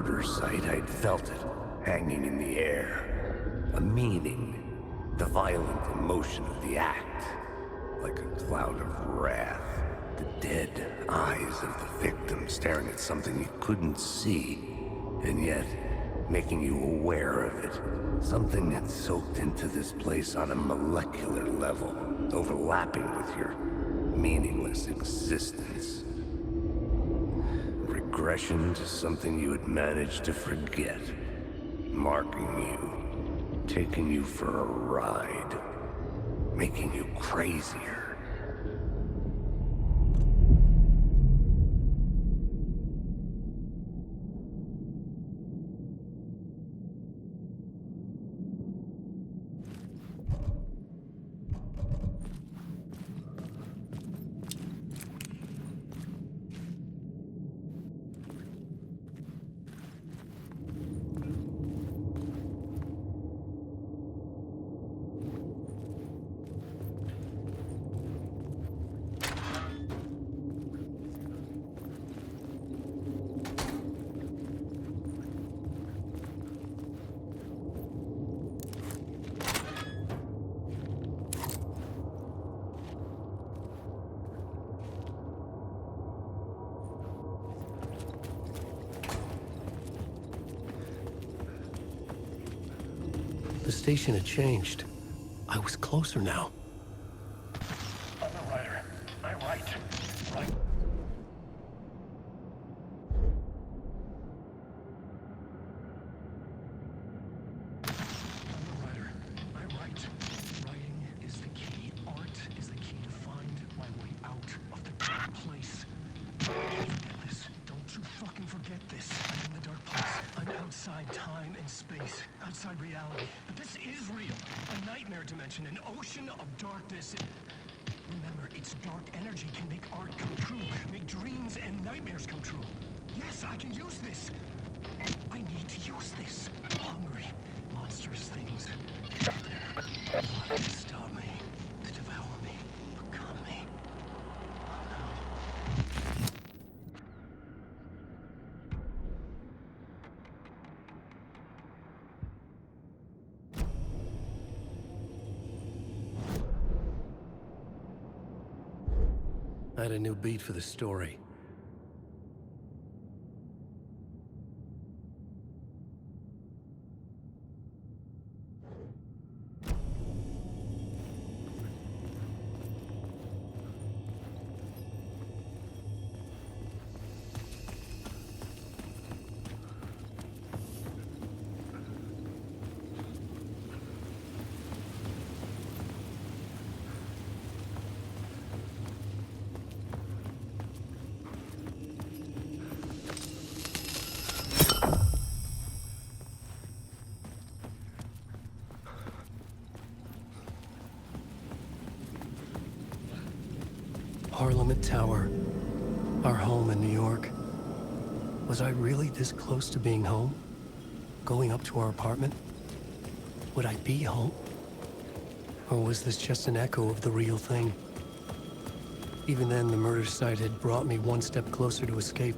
murder site, I'd felt it, hanging in the air. A meaning, the violent emotion of the act. Like a cloud of wrath. The dead eyes of the victim staring at something you couldn't see, and yet making you aware of it. Something that soaked into this place on a molecular level, overlapping with your meaningless existence. Regression to something you had managed to forget. Marking you, taking you for a ride, making you crazier. The station had changed. I was closer now. Underwriter, I write. Right. Underwriter, I write. Writing is the key. Art is the key to find my way out of the dark place. Don't forget this. Don't you fucking forget this. I'm in the dark place. I'm outside time and space. Outside reality. But this is real. A nightmare dimension. An ocean of darkness. Remember, its dark energy can make art come true. Make dreams and nightmares come true. Yes, I can use this. I need to use this. Hungry, monstrous things. They're plotting to stop me. To devour me. Become me. Oh no. I had a new beat for the story. Parliament Tower, our home in New York. Was I really this close to being home? Going up to our apartment? Would I be home? Or was this just an echo of the real thing? Even then, the murder site had brought me one step closer to escape.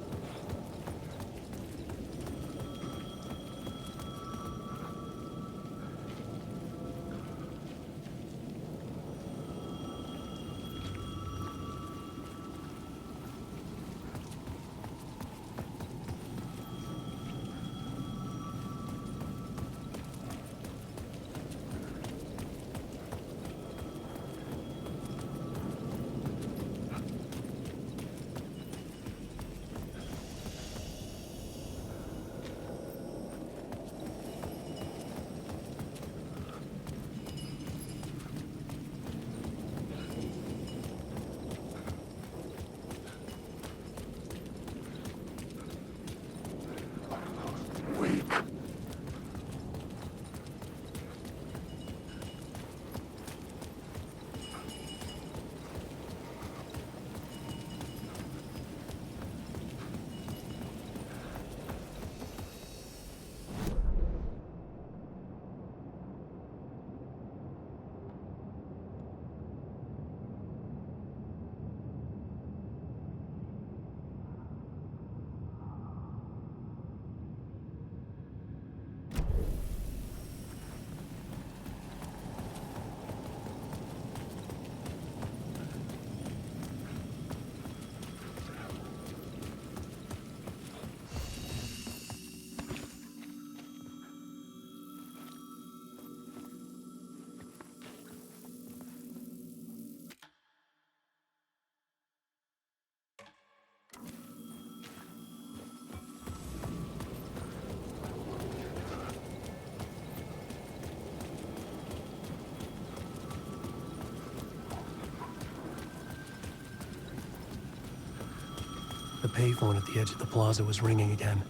The payphone at the edge of the plaza was ringing again.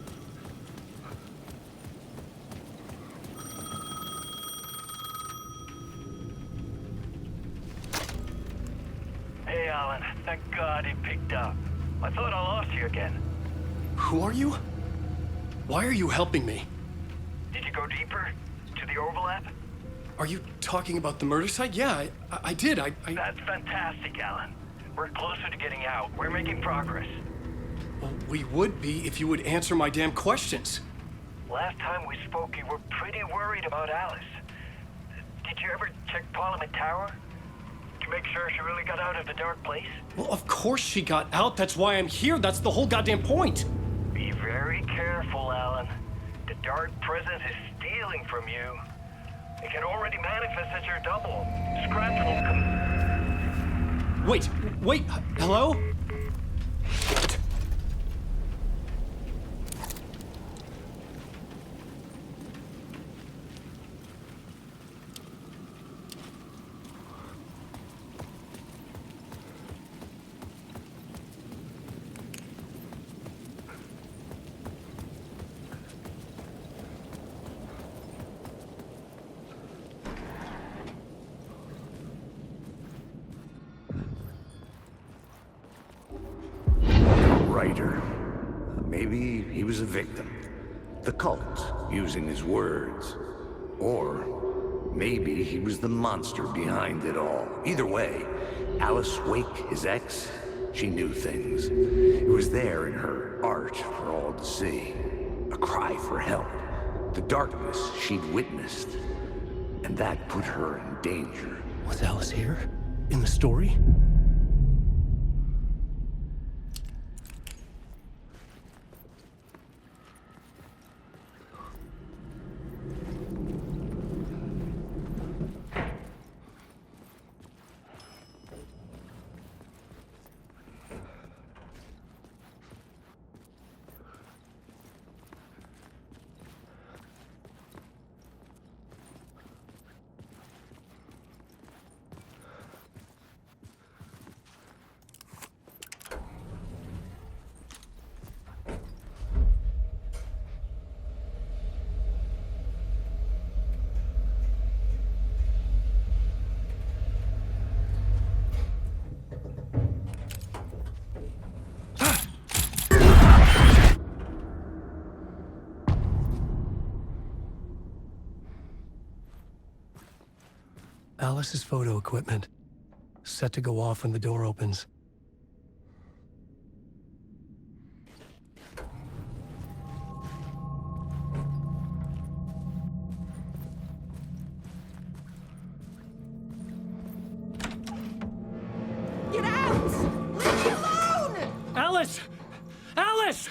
Hey, Alan. Thank God he picked up. I thought I lost you again. Who are you? Why are you helping me? Did you go deeper? To the overlap? Are you talking about the murder site? Yeah, I did. That's fantastic, Alan. We're closer to getting out. We're making progress. Well, we would be if you would answer my damn questions. Last time we spoke, you were pretty worried about Alice. Did you ever check Parliament Tower? To make sure she really got out of the dark place? Well, of course she got out. That's why I'm here. That's the whole goddamn point. Be very careful, Alan. The dark presence is stealing from you. It can already manifest as your double. Scratch will come. Wait, hello? Writer. Maybe he was a victim. The cult, using his words. Or maybe he was the monster behind it all. Either way, Alice Uwaick, his ex, she knew things. It was there in her art for all to see. A cry for help. The darkness she'd witnessed. And that put her in danger. Was Alice here? In the story? Alice's photo equipment, set to go off when the door opens. Get out! Leave me alone! Alice! Alice!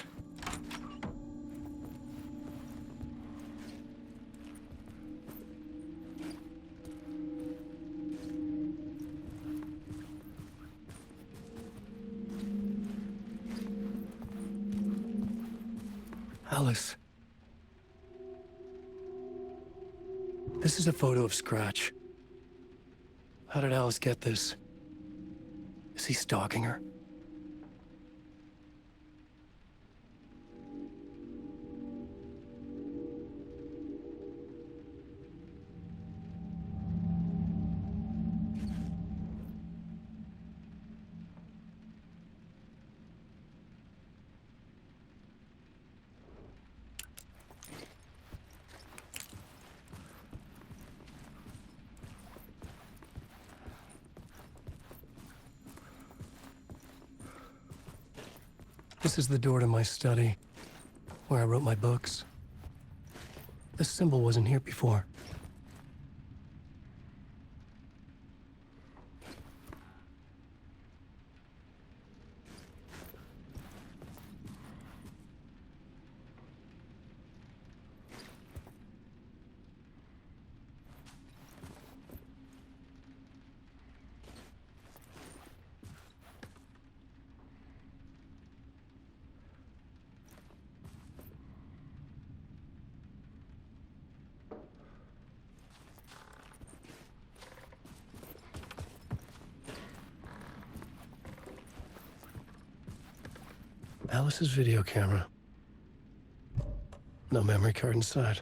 Alice. This is a photo of Scratch. How did Alice get this? Is he stalking her? This is the door to my study, where I wrote my books. This symbol wasn't here before. Alice's video camera. No memory card inside.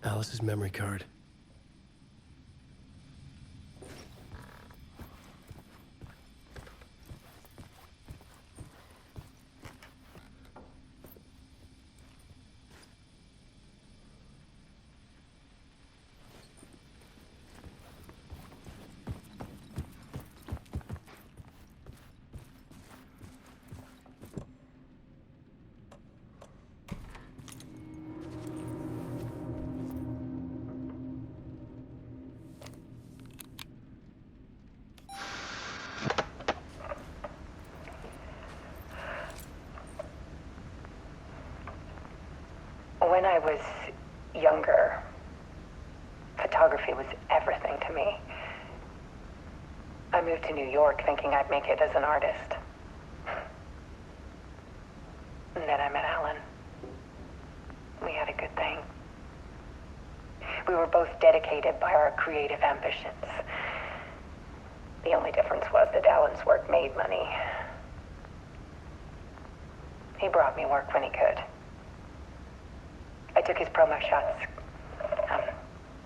Alice's memory card. When I was younger, photography was everything to me. I moved to New York thinking I'd make it as an artist. And then I met Alan. We had a good thing. We were both dedicated by our creative ambitions. The only difference was that Alan's work made money. He brought me work when he could. I took his promo shots,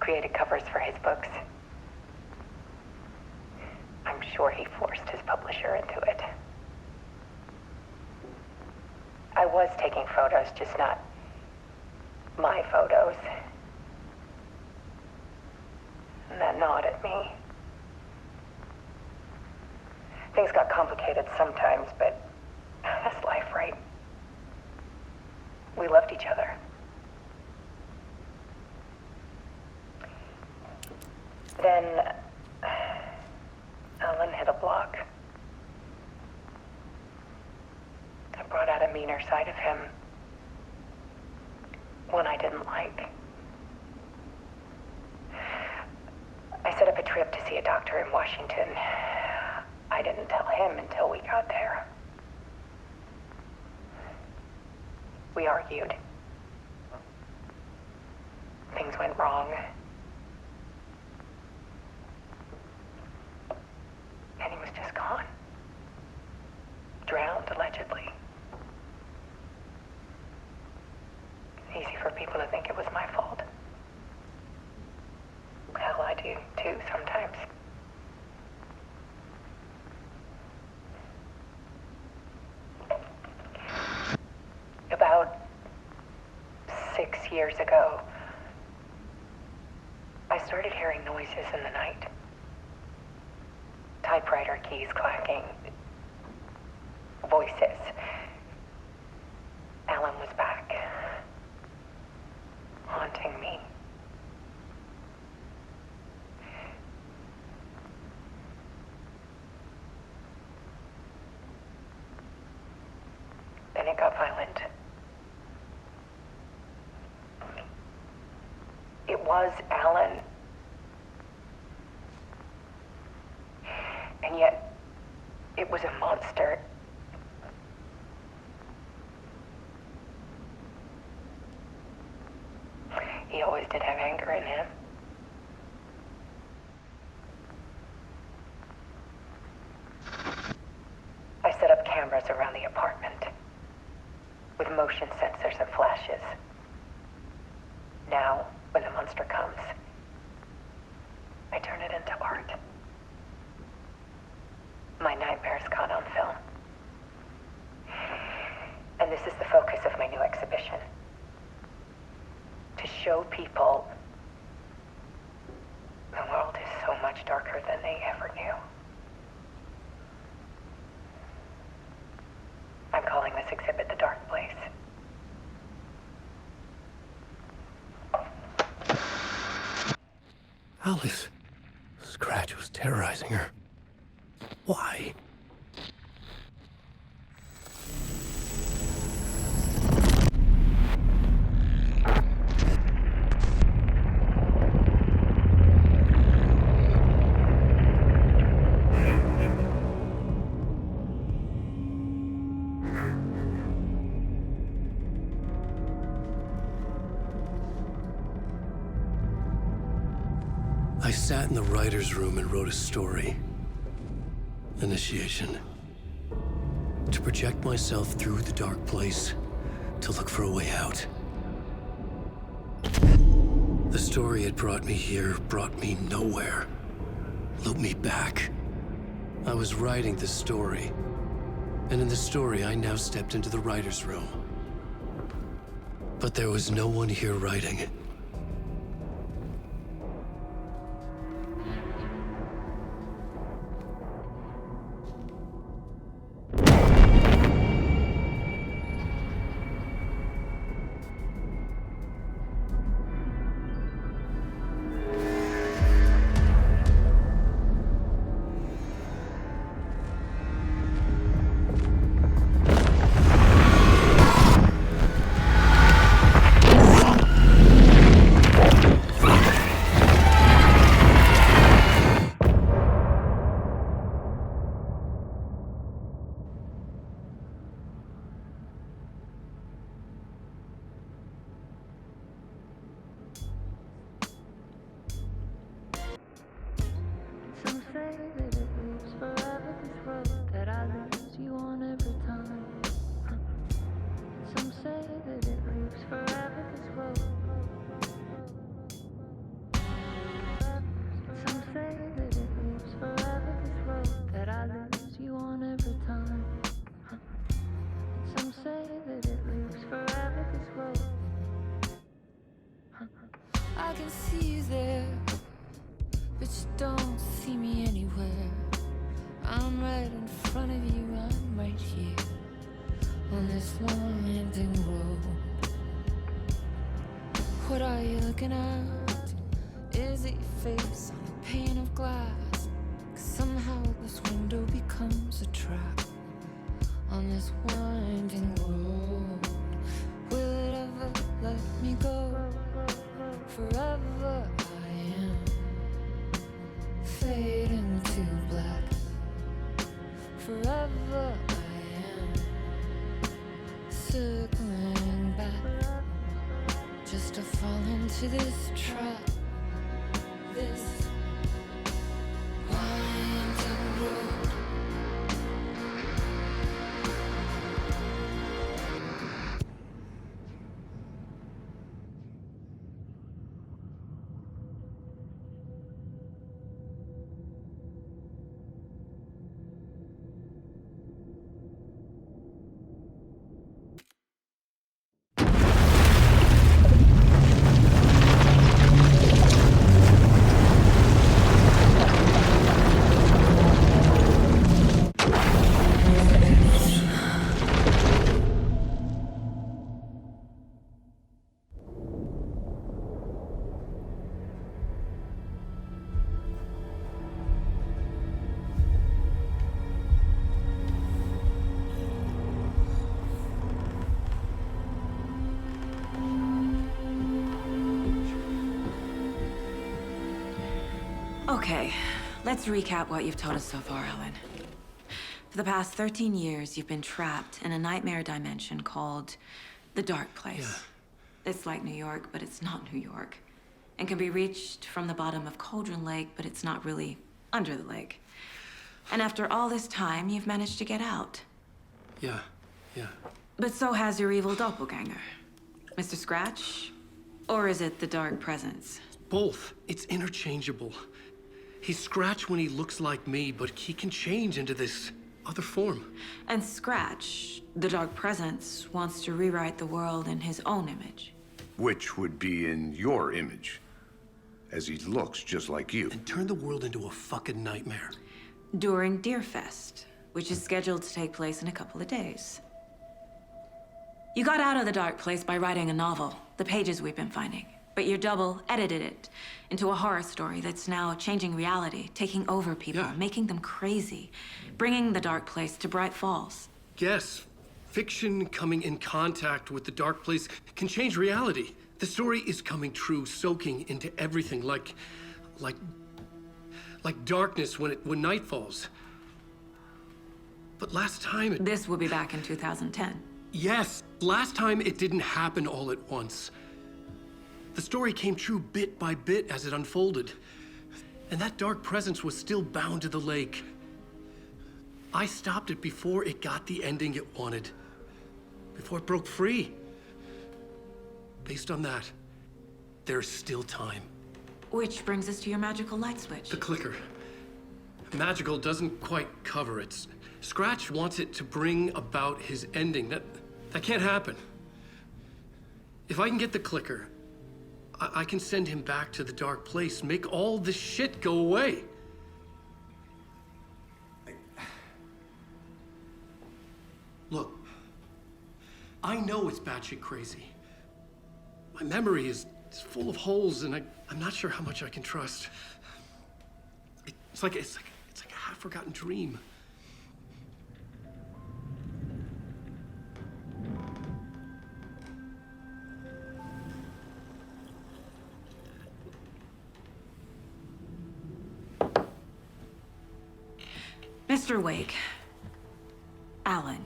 created covers for his books. I'm sure he forced his publisher into it. I was taking photos, just not my photos. And that gnawed at me. Things got complicated sometimes, but that's life, right? We loved each other. Then Alan hit a block. I brought out a meaner side of him. One I didn't like. I set up a trip to see a doctor in Washington. I didn't tell him until we got there. We argued. Things went wrong. And he was just gone. Drowned, allegedly. Easy for people to think it was my fault. Hell, I do too sometimes. About 6 years ago, I started hearing noises in the night. Typewriter keys clacking. Voices. Alan was back. Haunting me. Then it got violent. It was Alan. And yet, it was a monster. He always did have anger in him. I set up cameras around the apartment with motion sensors and flashes. Now, when the monster comes, I turn it into art. My nightmares caught on film. And this is the focus of my new exhibition. To show people the world is so much darker than they ever knew. I'm calling this exhibit The Dark Place. Alice, Scratch was terrorizing her. Why? I sat in the writer's room and wrote a story. Initiation. To project myself through the dark place, to look for a way out. The story had brought me here, brought me nowhere. Looped me back. I was writing the story. And in the story, I now stepped into the writer's room. But there was no one here writing. I can see you there, but you don't see me anywhere. I'm right in front of you, I'm right here, on this long winding road. What are you looking at? Is it your face on a pane of glass? 'Cause somehow this window becomes a trap on this winding road. Will it ever let me go? Forever I am fading to black. Forever I am circling back, just to fall into this trap, this winding road. Okay, let's recap what you've told us so far, Alan. For the past 13 years, you've been trapped in a nightmare dimension called the Dark Place. Yeah. It's like New York, but it's not New York. And can be reached from the bottom of Cauldron Lake, but it's not really under the lake. And after all this time, you've managed to get out. Yeah. But so has your evil doppelganger. Mr. Scratch? Or is it the Dark Presence? Both. It's interchangeable. He's Scratch when he looks like me, but he can change into this other form. And Scratch, the Dark Presence, wants to rewrite the world in his own image. Which would be in your image, as he looks just like you. And turn the world into a fucking nightmare. During Deerfest, which is scheduled to take place in a couple of days. You got out of the Dark Place by writing a novel, the pages we've been finding. But your double edited it into a horror story that's now changing reality, taking over people, making them crazy, bringing the dark place to Braight Fall's. Yes, fiction coming in contact with the dark place can change reality. The story is coming true, soaking into everything like darkness when night falls. But last time This will be back in 2010. Yes, last time it didn't happen all at once. The story came true bit by bit as it unfolded. And that dark presence was still bound to the lake. I stopped it before it got the ending it wanted. Before it broke free. Based on that, there's still time. Which brings us to your magical light switch. The clicker. Magical doesn't quite cover it. Scratch wants it to bring about his ending. That can't happen. If I can get the clicker, I can send him back to the dark place, make all this shit go away. Look, I know it's batshit crazy. My memory is full of holes, and I'm not sure how much I can trust. It's like a half-forgotten dream. Mr. Wake, Alan,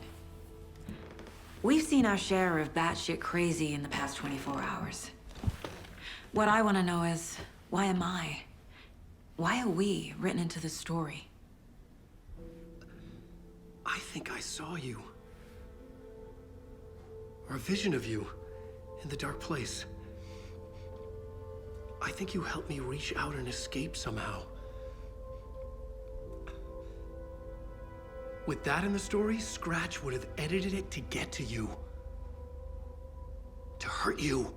we've seen our share of batshit crazy in the past 24 hours. What I want to know is, why am I? Why are we written into the story? I think I saw you. Or a vision of you in the dark place. I think you helped me reach out and escape somehow. With that in the story, Scratch would have edited it to get to you. To hurt you.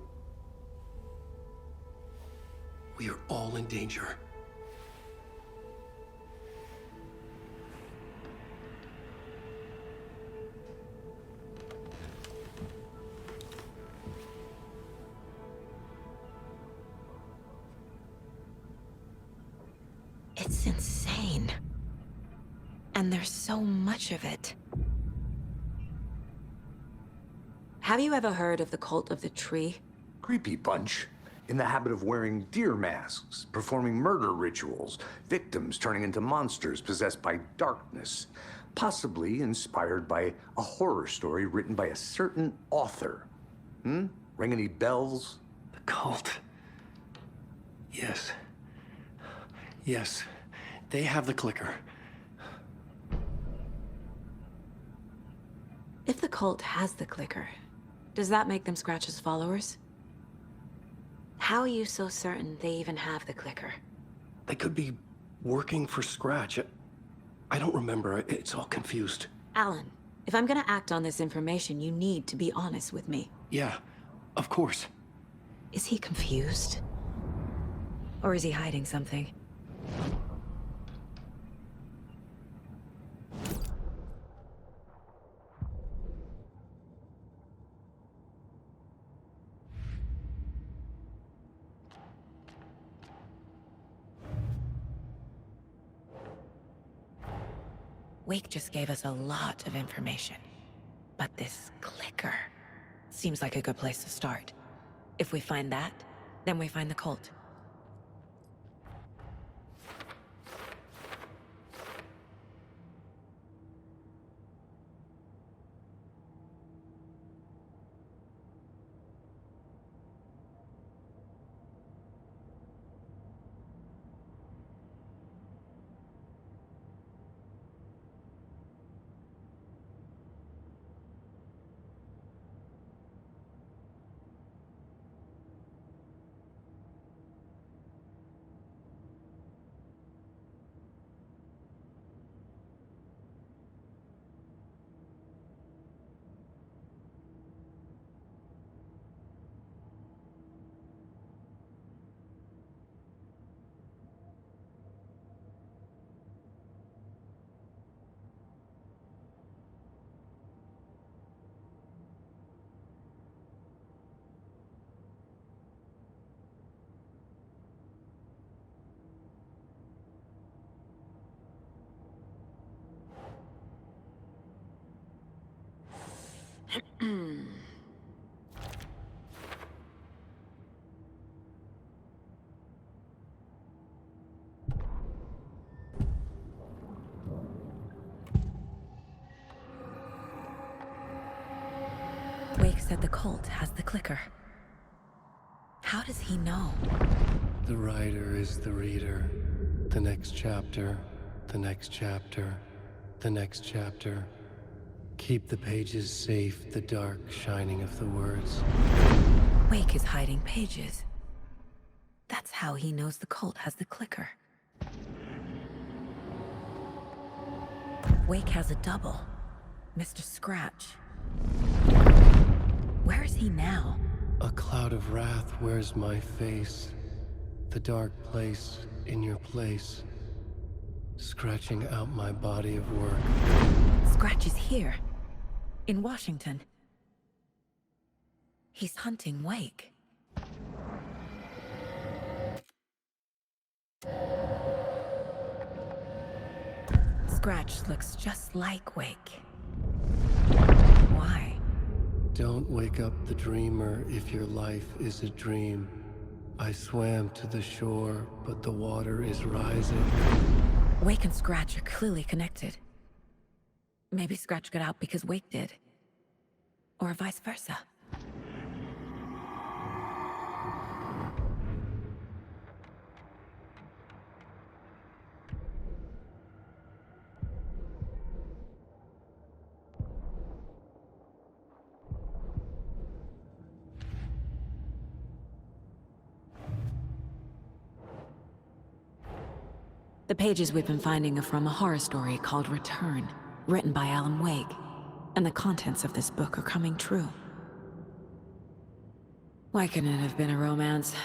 We are all in danger. It's insane. And there's so much of it. Have you ever heard of the cult of the tree? Creepy bunch. In the habit of wearing deer masks, performing murder rituals, victims turning into monsters possessed by darkness, possibly inspired by a horror story written by a certain author. Ring any bells? The cult. Yes. Yes. They have the clicker. If the cult has the clicker, does that make them Scratch's followers? How are you so certain they even have the clicker? They could be working for Scratch. I don't remember. It's all confused. Alan, if I'm gonna act on this information, you need to be honest with me. Yeah, of course. Is he confused? Or is he hiding something? Wake just gave us a lot of information. But this clicker seems like a good place to start. If we find that, then we find the cult. cult has the clicker. How does he know? The writer is the reader. The next chapter, the next chapter, the next chapter. Keep the pages safe, the dark shining of the words. Wake is hiding pages. That's how he knows the cult has the clicker. Wake has a double, Mr. Scratch. Where is he now? A cloud of wrath wears my face. The dark place in your place. Scratching out my body of work. Scratch is here, in Washington. He's hunting Wake. Scratch looks just like Wake. Why? Don't wake up the dreamer if your life is a dream. I swam to the shore, but the water is rising. Wake and Scratch are clearly connected. Maybe Scratch got out because Wake did. Or vice versa. The pages we've been finding are from a horror story called Return, written by Alan Wake, and the contents of this book are coming true. Why couldn't it have been a romance?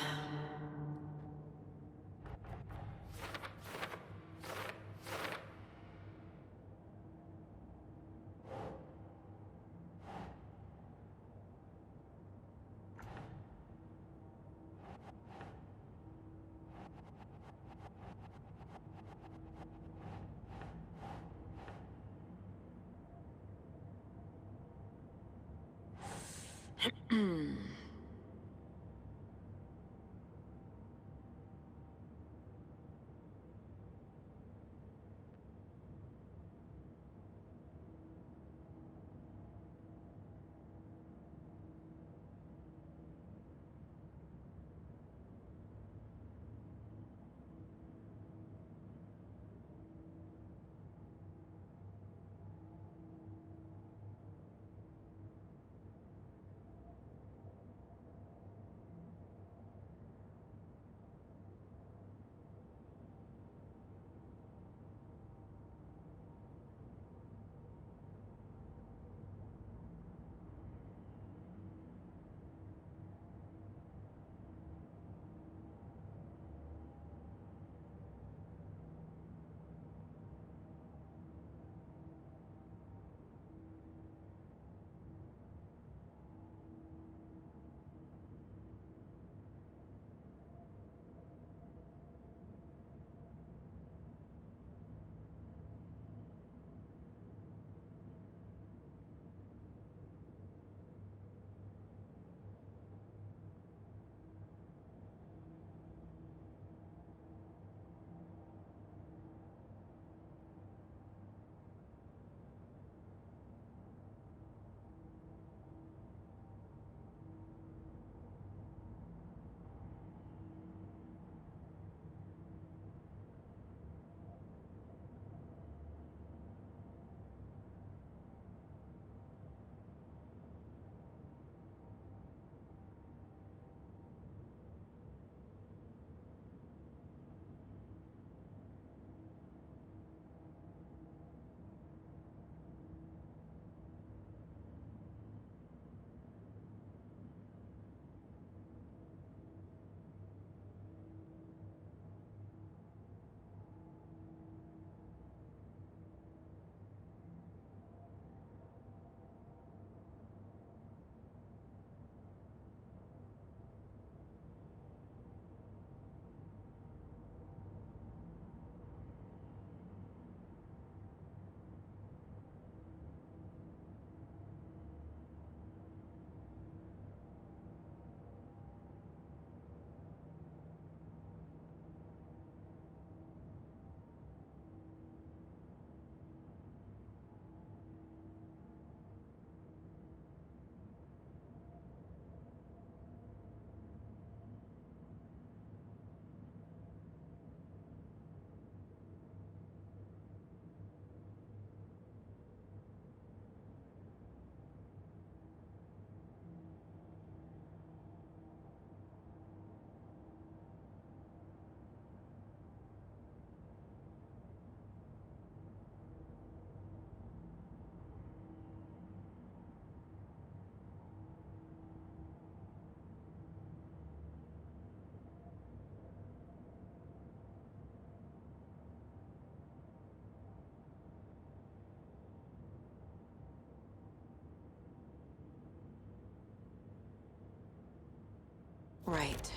Right.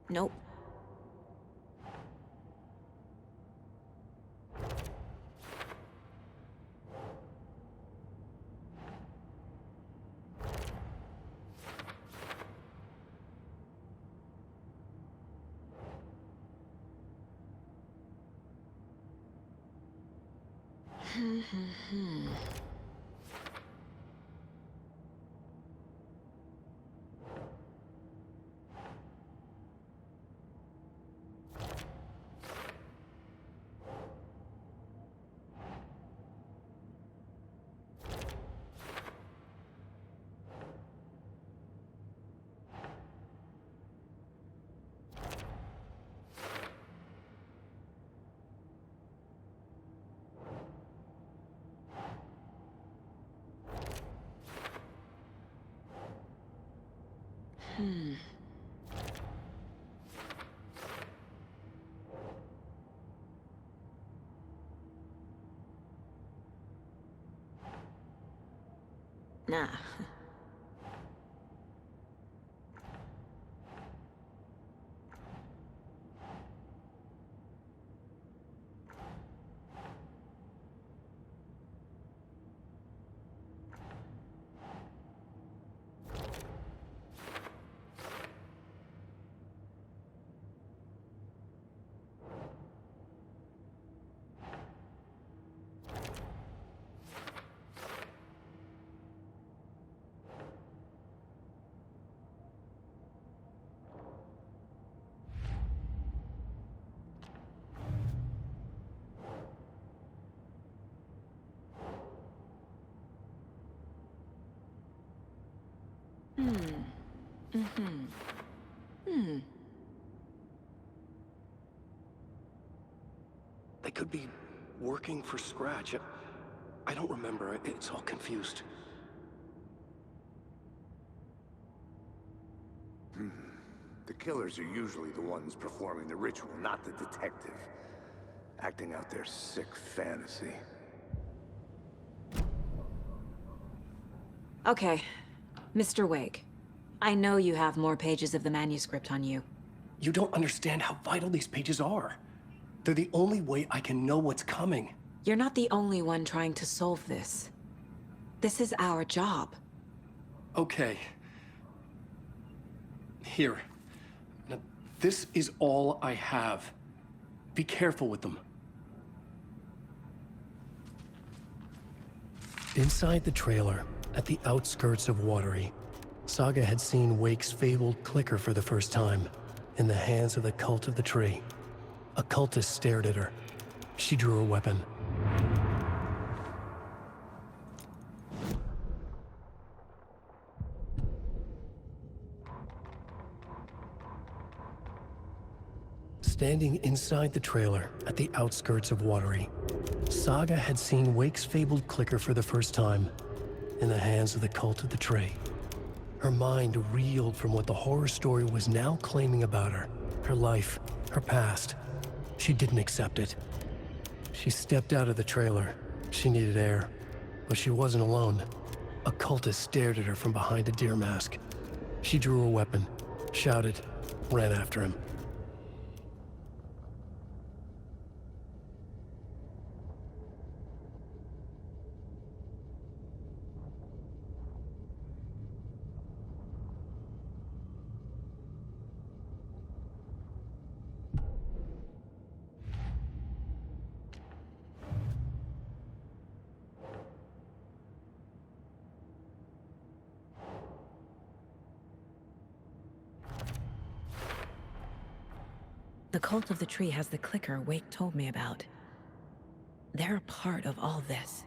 Nope. Nah. They could be working for scratch. I don't remember. It's all confused. The killers are usually the ones performing the ritual, not the detective. Acting out their sick fantasy. Okay, Mr. Uэйк. I know you have more pages of the manuscript on you. You don't understand how vital these pages are. They're the only way I can know what's coming. You're not the only one trying to solve this. This is our job. Okay. Here. Now, this is all I have. Be careful with them. Inside the trailer, at the outskirts of Watery, Saga had seen Wake's fabled clicker for the first time, in the hands of the cult of the tree. A cultist stared at her. She drew a weapon. Standing inside the trailer at the outskirts of Watery, Saga had seen Wake's fabled clicker for the first time, in the hands of the cult of the tree. Her mind reeled from what the horror story was now claiming about her. Her life, her past. She didn't accept it. She stepped out of the trailer. She needed air. But she wasn't alone. A cultist stared at her from behind a deer mask. She drew a weapon, shouted, ran after him. The cult of the tree has the clicker Uэйk told me about. They're a part of all this.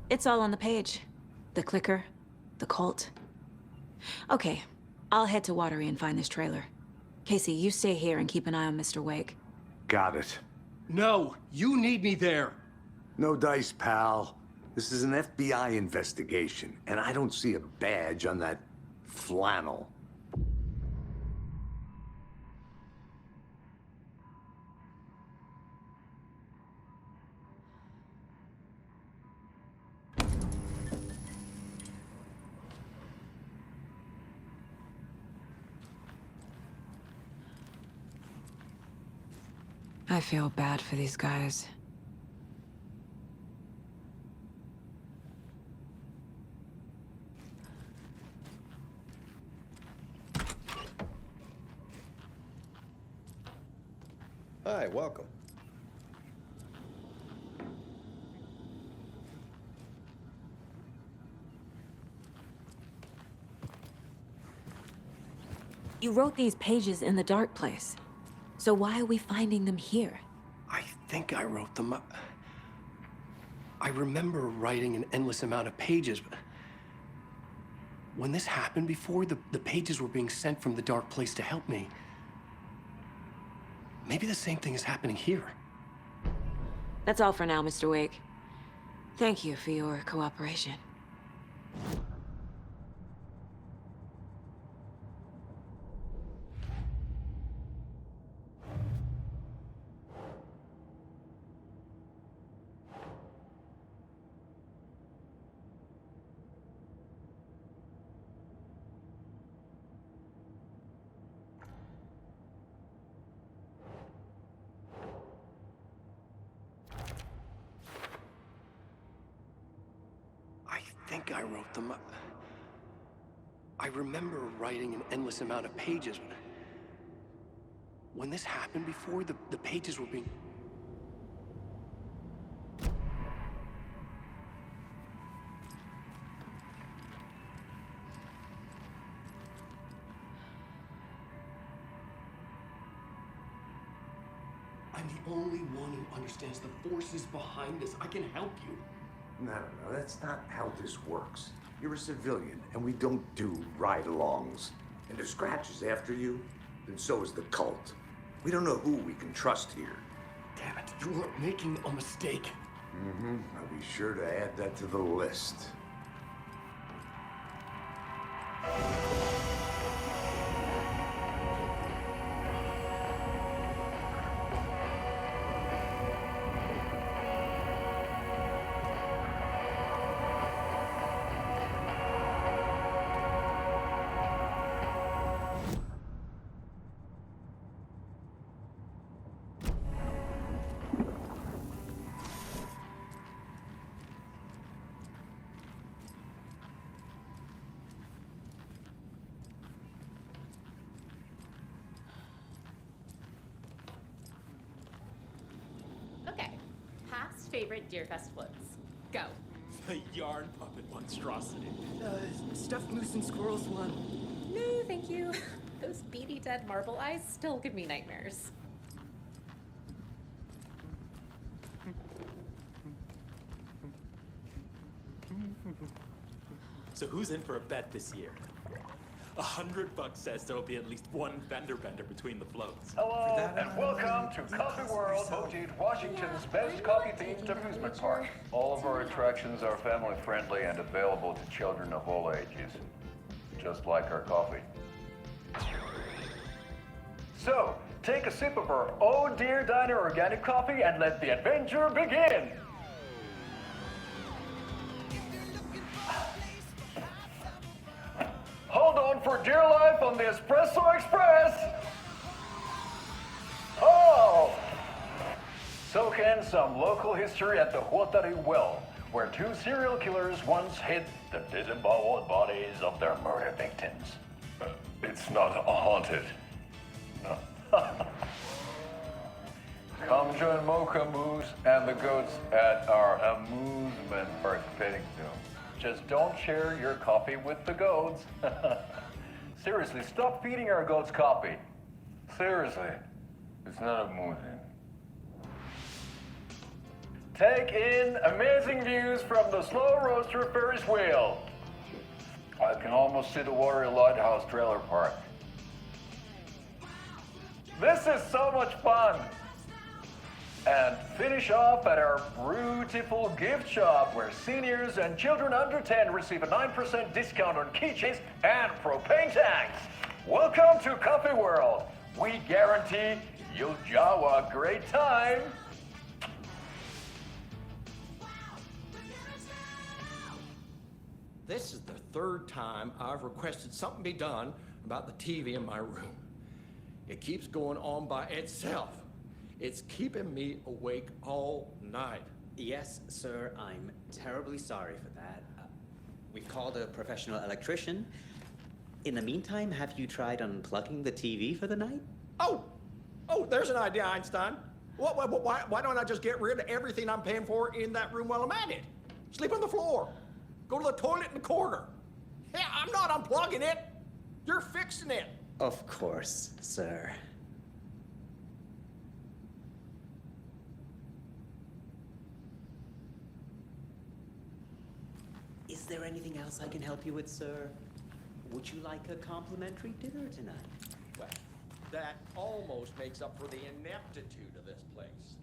It's all on the page. The clicker, the cult. Okay, I'll head to Watery and find this trailer. Casey, you stay here and keep an eye on Mr. Wake. Got it. No, you need me there. No dice, pal. This is an FBI investigation, and I don't see a badge on that flannel. I feel bad for these guys. Hi, welcome. You wrote these pages in the dark place. So why are we finding them here? I think I wrote them. I remember writing an endless amount of pages, but when this happened before, the pages were being sent from the dark place to help me. Maybe the same thing is happening here. That's all for now, Mr. Wake. Thank you for your cooperation. I think I wrote them. I remember writing an endless amount of pages, but when this happened before, the pages were being... I'm the only one who understands the forces behind this. I can help you. No, that's not how this works. You're a civilian, and we don't do ride-alongs. And if Scratch is after you, then so is the cult. We don't know who we can trust here. Damn it, you are making a mistake. I'll be sure to add that to the list. Favorite Deerfest floats. Go. The yarn puppet monstrosity. Stuffed moose and squirrels one. No, thank you. Those beady dead marble eyes still give me nightmares. So who's in for a bet this year? $100 says there'll be at least one fender bender between the floats. Hello, and welcome to Coffee World, voted Washington's best coffee-themed amusement park. All of our attractions are family-friendly and available to children of all ages, just like our coffee. So, take a sip of our Oh Dear Diner organic coffee and let the adventure begin! Hold on for dear life on the Espresso Express! Oh! Soak in some local history at the Huotari Well, where two serial killers once hid the disemboweled bodies of their murder victims. It's not haunted. No. Come join Mocha Moose and the goats at our amusement park petting zoo. Just don't share your coffee with the goats. Seriously, stop feeding our goats coffee. Seriously, it's not amusing. Take in amazing views from the Slow Roaster Ferris wheel. I can almost see the Watery Lighthouse trailer park. This is so much fun. And finish off at our beautiful gift shop where seniors and children under 10 receive a 9% discount on keychains and propane tanks. Welcome to Coffee World. We guarantee you'll jaw a great time. This is the third time I've requested something be done about the TV in my room. It keeps going on by itself. It's keeping me awake all night. Yes, sir, I'm terribly sorry for that. We've called a professional electrician. In the meantime, have you tried unplugging the TV for the night? Oh, there's an idea, Einstein. Why don't I just get rid of everything I'm paying for in that room while I'm at it? Sleep on the floor. Go to the toilet in the corner. Hey, I'm not unplugging it. You're fixing it. Of course, sir. Is there anything else I can help you with, sir? Would you like a complimentary dinner tonight? Well, that almost makes up for the ineptitude of this place.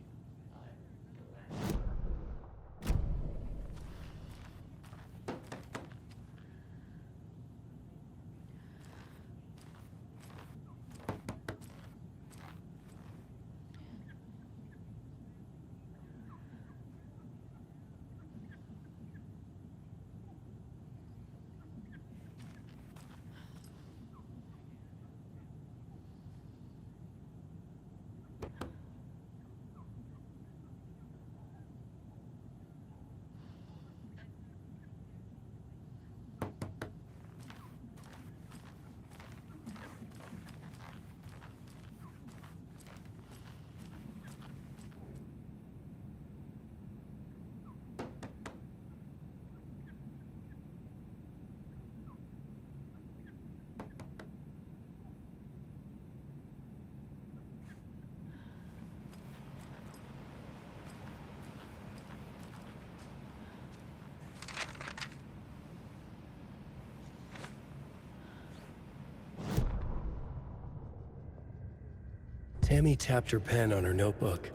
Tammy tapped her pen on her notebook.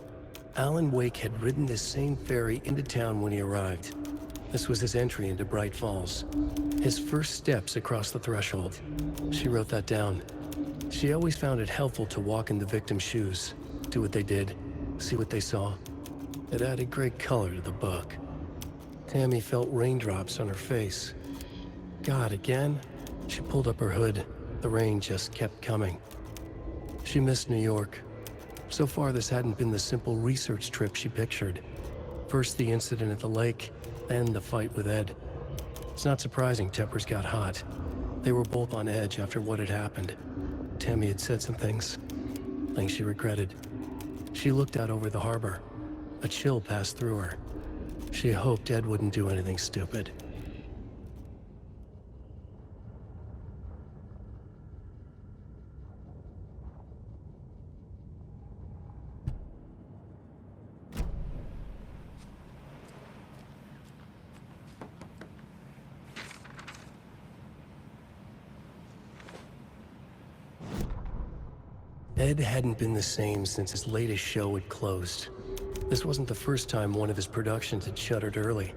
Alan Wake had ridden this same ferry into town when he arrived. This was his entry into Braight Falls. His first steps across the threshold. She wrote that down. She always found it helpful to walk in the victim's shoes, do what they did, see what they saw. It added great color to the book. Tammy felt raindrops on her face. God, again? She pulled up her hood. The rain just kept coming. She missed New York. So far, this hadn't been the simple research trip she pictured. First the incident at the lake, then the fight with Ed. It's not surprising tempers got hot. They were both on edge after what had happened. Tammy had said some things she regretted. She looked out over the harbor. A chill passed through her. She hoped Ed wouldn't do anything stupid. Ed hadn't been the same since his latest show had closed. This wasn't the first time one of his productions had shuttered early.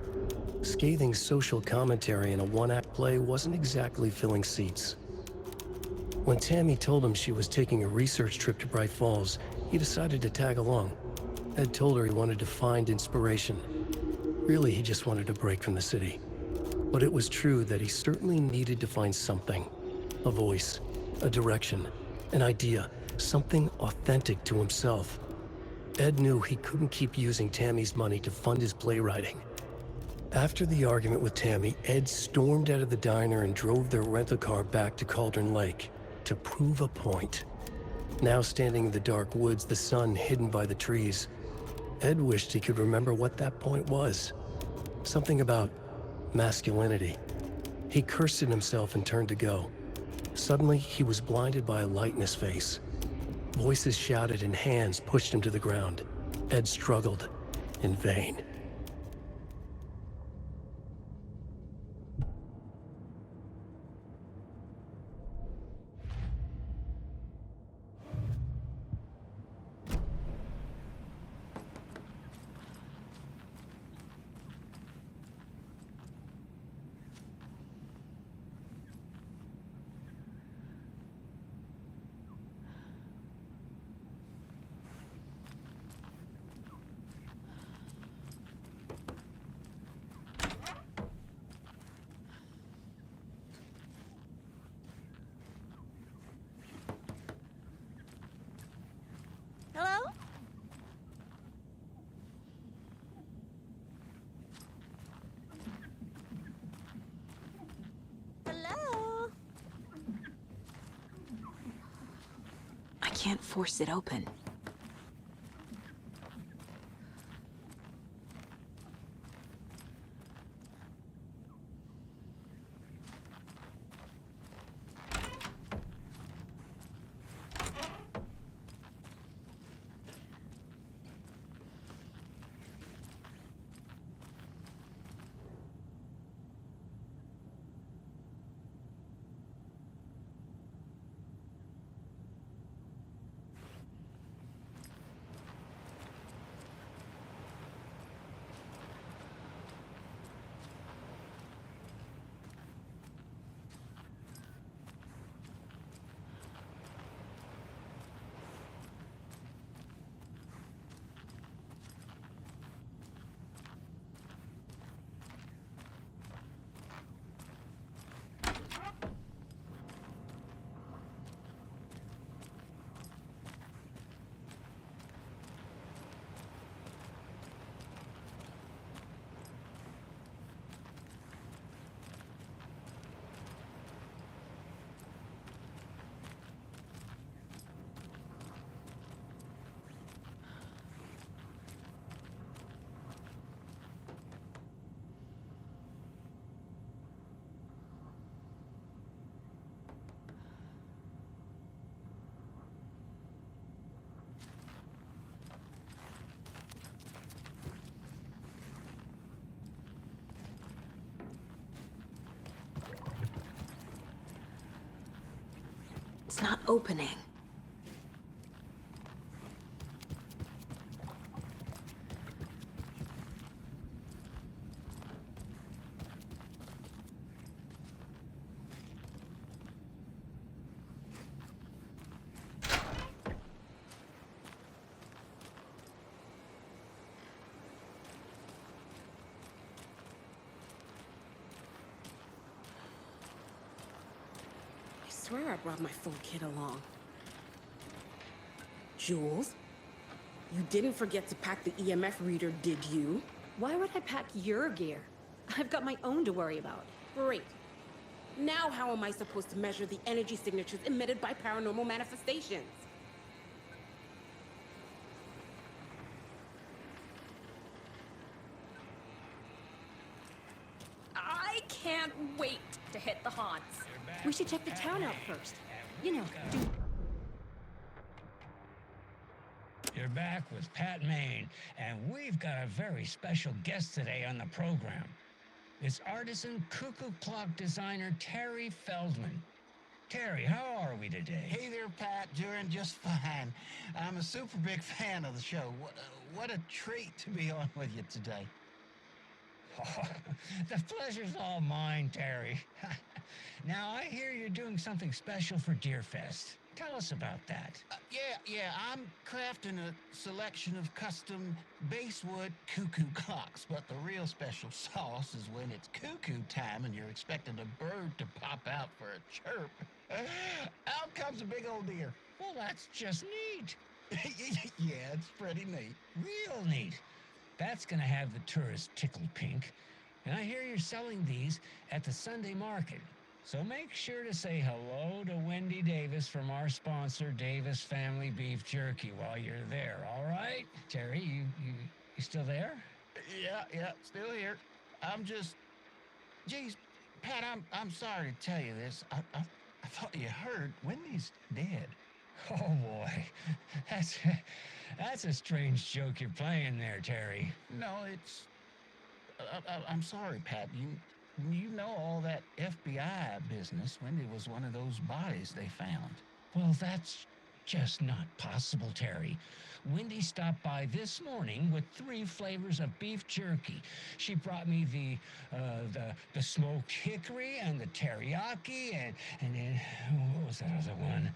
Scathing social commentary in a one-act play wasn't exactly filling seats. When Tammy told him she was taking a research trip to Braight Falls, he decided to tag along. Ed told her he wanted to find inspiration. Really, he just wanted a break from the city. But it was true that he certainly needed to find something. A voice, a direction, an idea. Something authentic to himself. Ed knew he couldn't keep using Tammy's money to fund his playwriting. After the argument with Tammy, Ed stormed out of the diner and drove their rental car back to Cauldron Lake to prove a point. Now standing in the dark woods, the sun hidden by the trees, Ed wished he could remember what that point was. Something about masculinity. He cursed at himself and turned to go. Suddenly, he was blinded by a light in his face. Voices shouted and hands pushed him to the ground. Ed struggled, in vain. can't force it open. It's not opening. I swear I brought my full kit along. Jules, you didn't forget to pack the EMF reader, did you? Why would I pack your gear? I've got my own to worry about. Great. Now how am I supposed to measure the energy signatures emitted by paranormal manifestations? I can't wait to hit the haunts. We should check the town out first. You know, You're back with Pat Maine, and we've got a very special guest today on the program. It's artisan cuckoo clock designer Terry Feldman. Terry, how are we today? Hey there, Pat. Doing just fine. I'm a super big fan of the show. What a treat to be on with you today. Oh, the pleasure's all mine, Terry. Now, I hear you're doing something special for Deerfest. Tell us about that. Yeah, I'm crafting a selection of custom basswood cuckoo clocks, but the real special sauce is when it's cuckoo time and you're expecting a bird to pop out for a chirp. Out comes a big old deer. Well, that's just neat. Yeah, it's pretty neat. Real neat. That's gonna have the tourists tickled pink. And I hear you're selling these at the Sunday market. So make sure to say hello to Wendy Davis from our sponsor, Davis Family Beef Jerky, while you're there, all right? Terry, you still there? Yeah, still here. I'm just... Geez, Pat, I'm sorry to tell you this. I thought you heard Wendy's dead. Oh, boy. That's a strange joke you're playing there, Terry. No, it's... I'm sorry, Pat. You know all that FBI business. Wendy was one of those bodies they found. Well, that's just not possible, Terry. Wendy stopped by this morning with 3 flavors of beef jerky. She brought me the smoked hickory and the teriyaki and then what was that other one?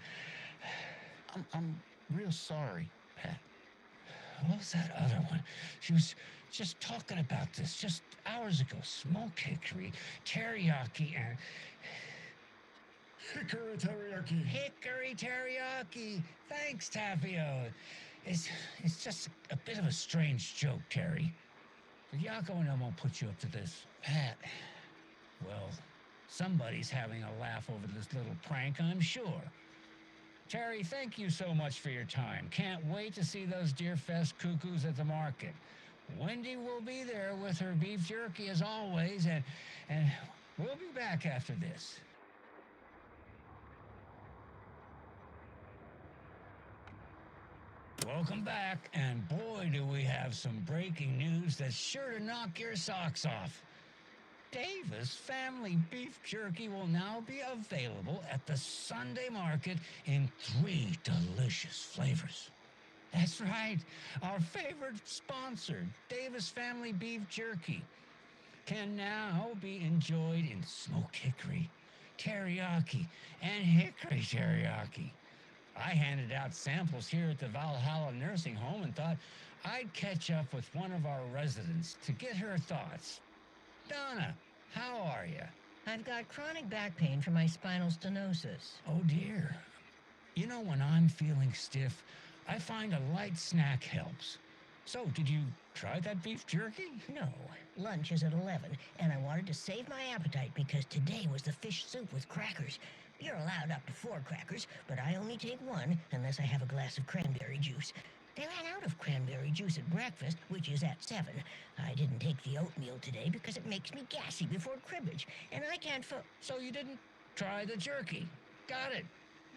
I'm real sorry, Pat. What was that other one? She was just talking about this just hours ago. Smoked hickory, teriyaki, and... Hickory teriyaki. Hickory teriyaki. Thanks, Tapio. It's just a bit of a strange joke, Terry. But Yako and I won't put you up to this. Pat. Well, somebody's having a laugh over this little prank, I'm sure. Terry, thank you so much for your time. Can't wait to see those Deerfest cuckoos at the market. Wendy will be there with her beef jerky as always, and we'll be back after this. Welcome back, and boy, do we have some breaking news that's sure to knock your socks off. Davis Family Beef Jerky will now be available at the Sunday market in 3 delicious flavors. That's right, our favorite sponsor, Davis Family Beef Jerky, can now be enjoyed in smoked hickory, teriyaki, and hickory teriyaki. I handed out samples here at the Valhalla Nursing Home and thought I'd catch up with one of our residents to get her thoughts. Donna, how are you? I've got chronic back pain from my spinal stenosis. Oh, dear. You know, when I'm feeling stiff, I find a light snack helps. So, did you try that beef jerky? No. Lunch is at 11, and I wanted to save my appetite because today was the fish soup with crackers. You're allowed up to 4 crackers, but I only take 1 unless I have a glass of cranberry juice. They ran out of cranberry juice at breakfast, which is at 7. I didn't take the oatmeal today because it makes me gassy before cribbage, and I can't So you didn't try the jerky? Got it.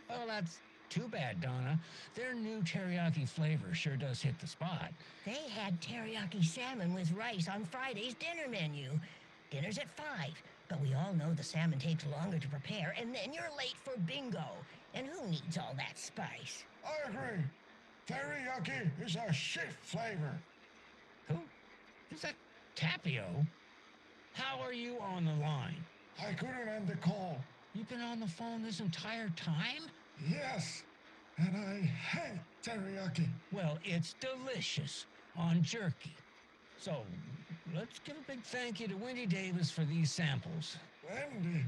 Well, that's too bad, Donna. Their new teriyaki flavor sure does hit the spot. They had teriyaki salmon with rice on Friday's dinner menu. Dinner's at 5, but we all know the salmon takes longer to prepare, and then you're late for bingo. And who needs all that spice? I agree. Teriyaki is a shit flavor. Who? Is that Tapio? How are you on the line? I couldn't end the call. You've been on the phone this entire time? Yes, and I hate teriyaki. Well, it's delicious on jerky. So, let's give a big thank you to Wendy Davis for these samples. Wendy?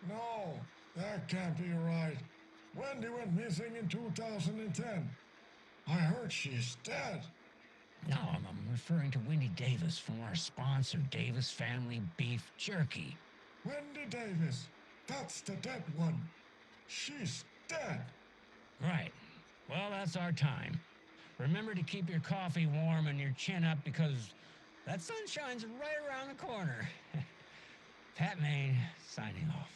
No, that can't be right. Wendy went missing in 2010. I heard she's dead. No, I'm referring to Wendy Davis from our sponsor, Davis Family Beef Jerky. Wendy Davis. That's the dead one. She's dead. Right. Well, that's our time. Remember to keep your coffee warm and your chin up because that sunshine's right around the corner. Pat Maine, signing off.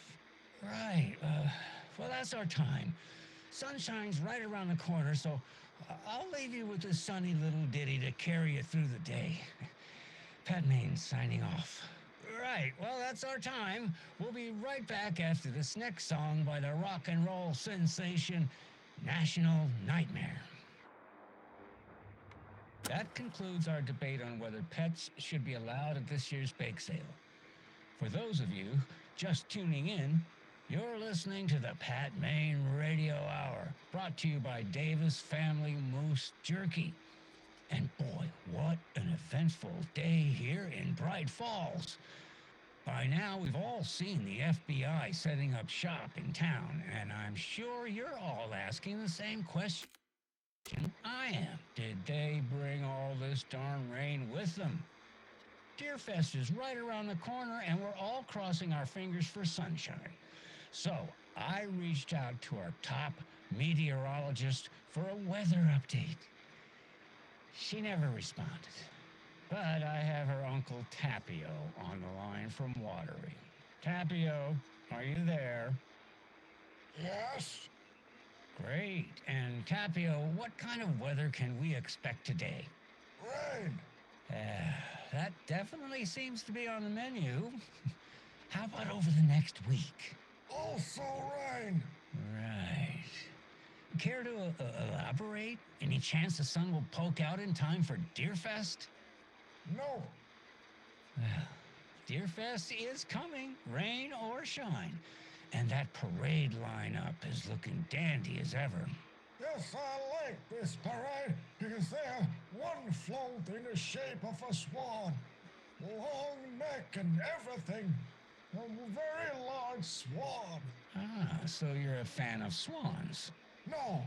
Right. Well, that's our time. Sunshine's right around the corner, so I'll leave you with this sunny little ditty to carry you through the day. Pat Maine, signing off. Right, well, that's our time. We'll be right back after this next song by the rock and roll sensation, National Nightmare. That concludes our debate on whether pets should be allowed at this year's bake sale. For those of you just tuning in, you're listening to the Pat Maine Radio Hour, brought to you by Davis Family Moose Jerky. And boy, what an eventful day here in Brайт Fоллс. By now, we've all seen the FBI setting up shop in town, and I'm sure you're all asking the same question I am. Did they bring all this darn rain with them? Deerfest is right around the corner, and we're all crossing our fingers for sunshine. So I reached out to our top meteorologist for a weather update. She never responded. But I have her Uncle Tapio on the line from Watery. Tapio, are you there? Yes. Great. And Tapio, what kind of weather can we expect today? Rain. That definitely seems to be on the menu. How about over the next week? Also rain. Right. Care to elaborate? Any chance the sun will poke out in time for Deerfest? No. Well, Deerfest is coming, rain or shine. And that parade lineup is looking dandy as ever. Yes, I like this parade because they have one float in the shape of a swan. Long neck and everything. A very large swan. Ah, so you're a fan of swans? No.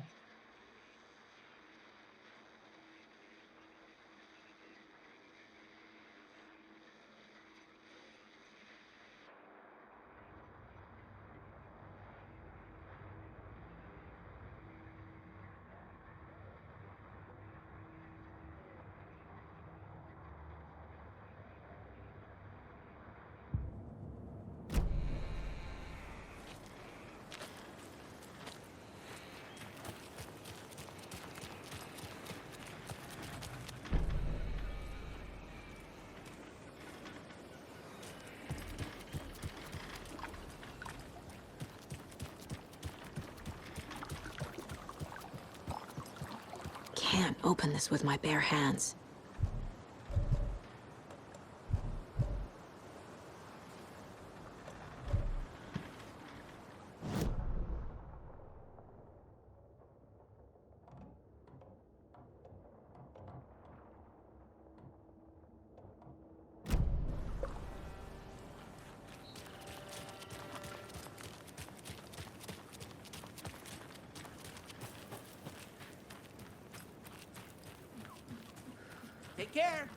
can't open this with my bare hands. Take care.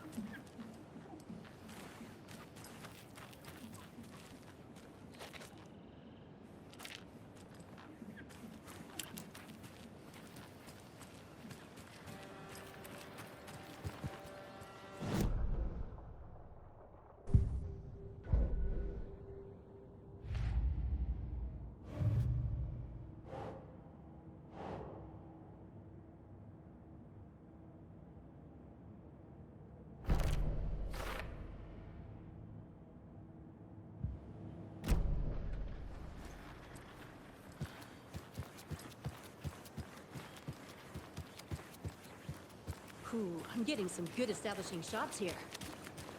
Ooh, I'm getting some good establishing shots here.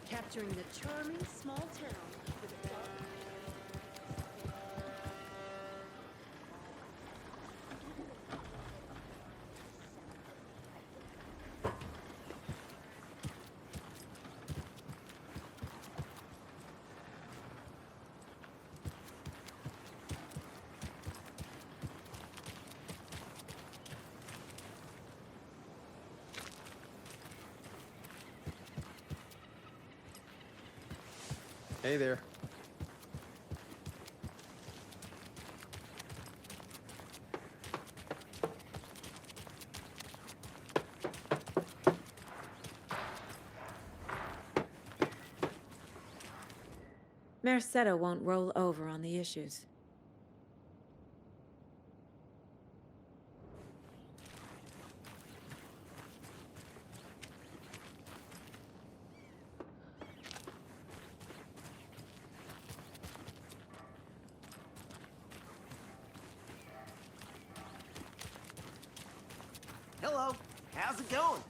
Capturing the charming small town with a dark... Hey there. Merced won't roll over on the issues. Hello. How's it going?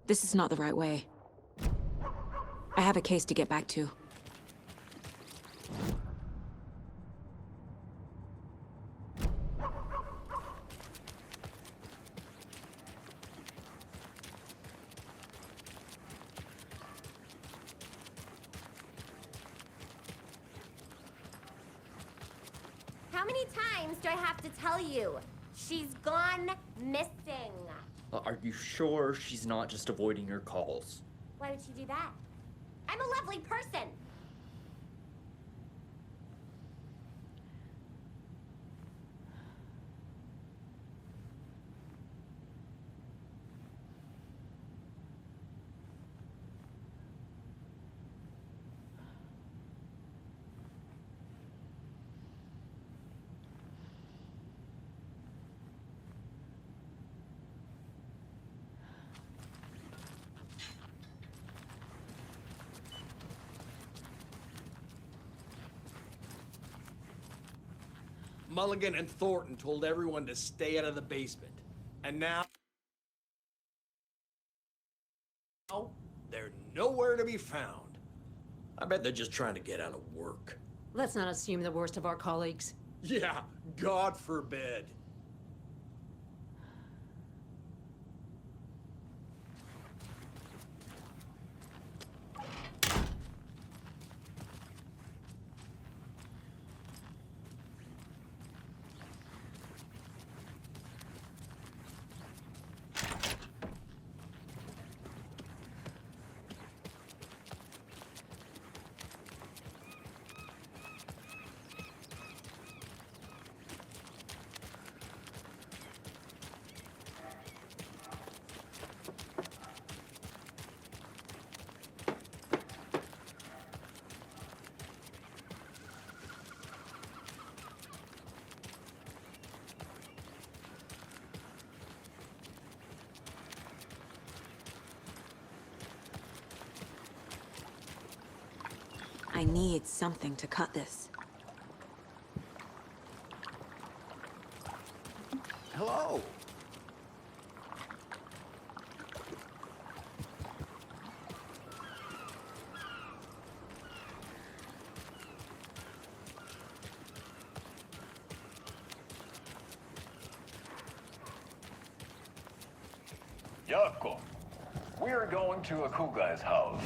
This is not the right way. I have a case to get back to. How many times do I have to tell you? She's gone missing. Are you sure she's not just avoiding your calls? Why would she do that? I'm a lovely person. Mulligan and Thornton told everyone to stay out of the basement. And now they're nowhere to be found. I bet they're just trying to get out of work. Let's not assume the worst of our colleagues. Yeah, God forbid. I need something to cut this. Hello. Yako, we're going to a cool guy's house.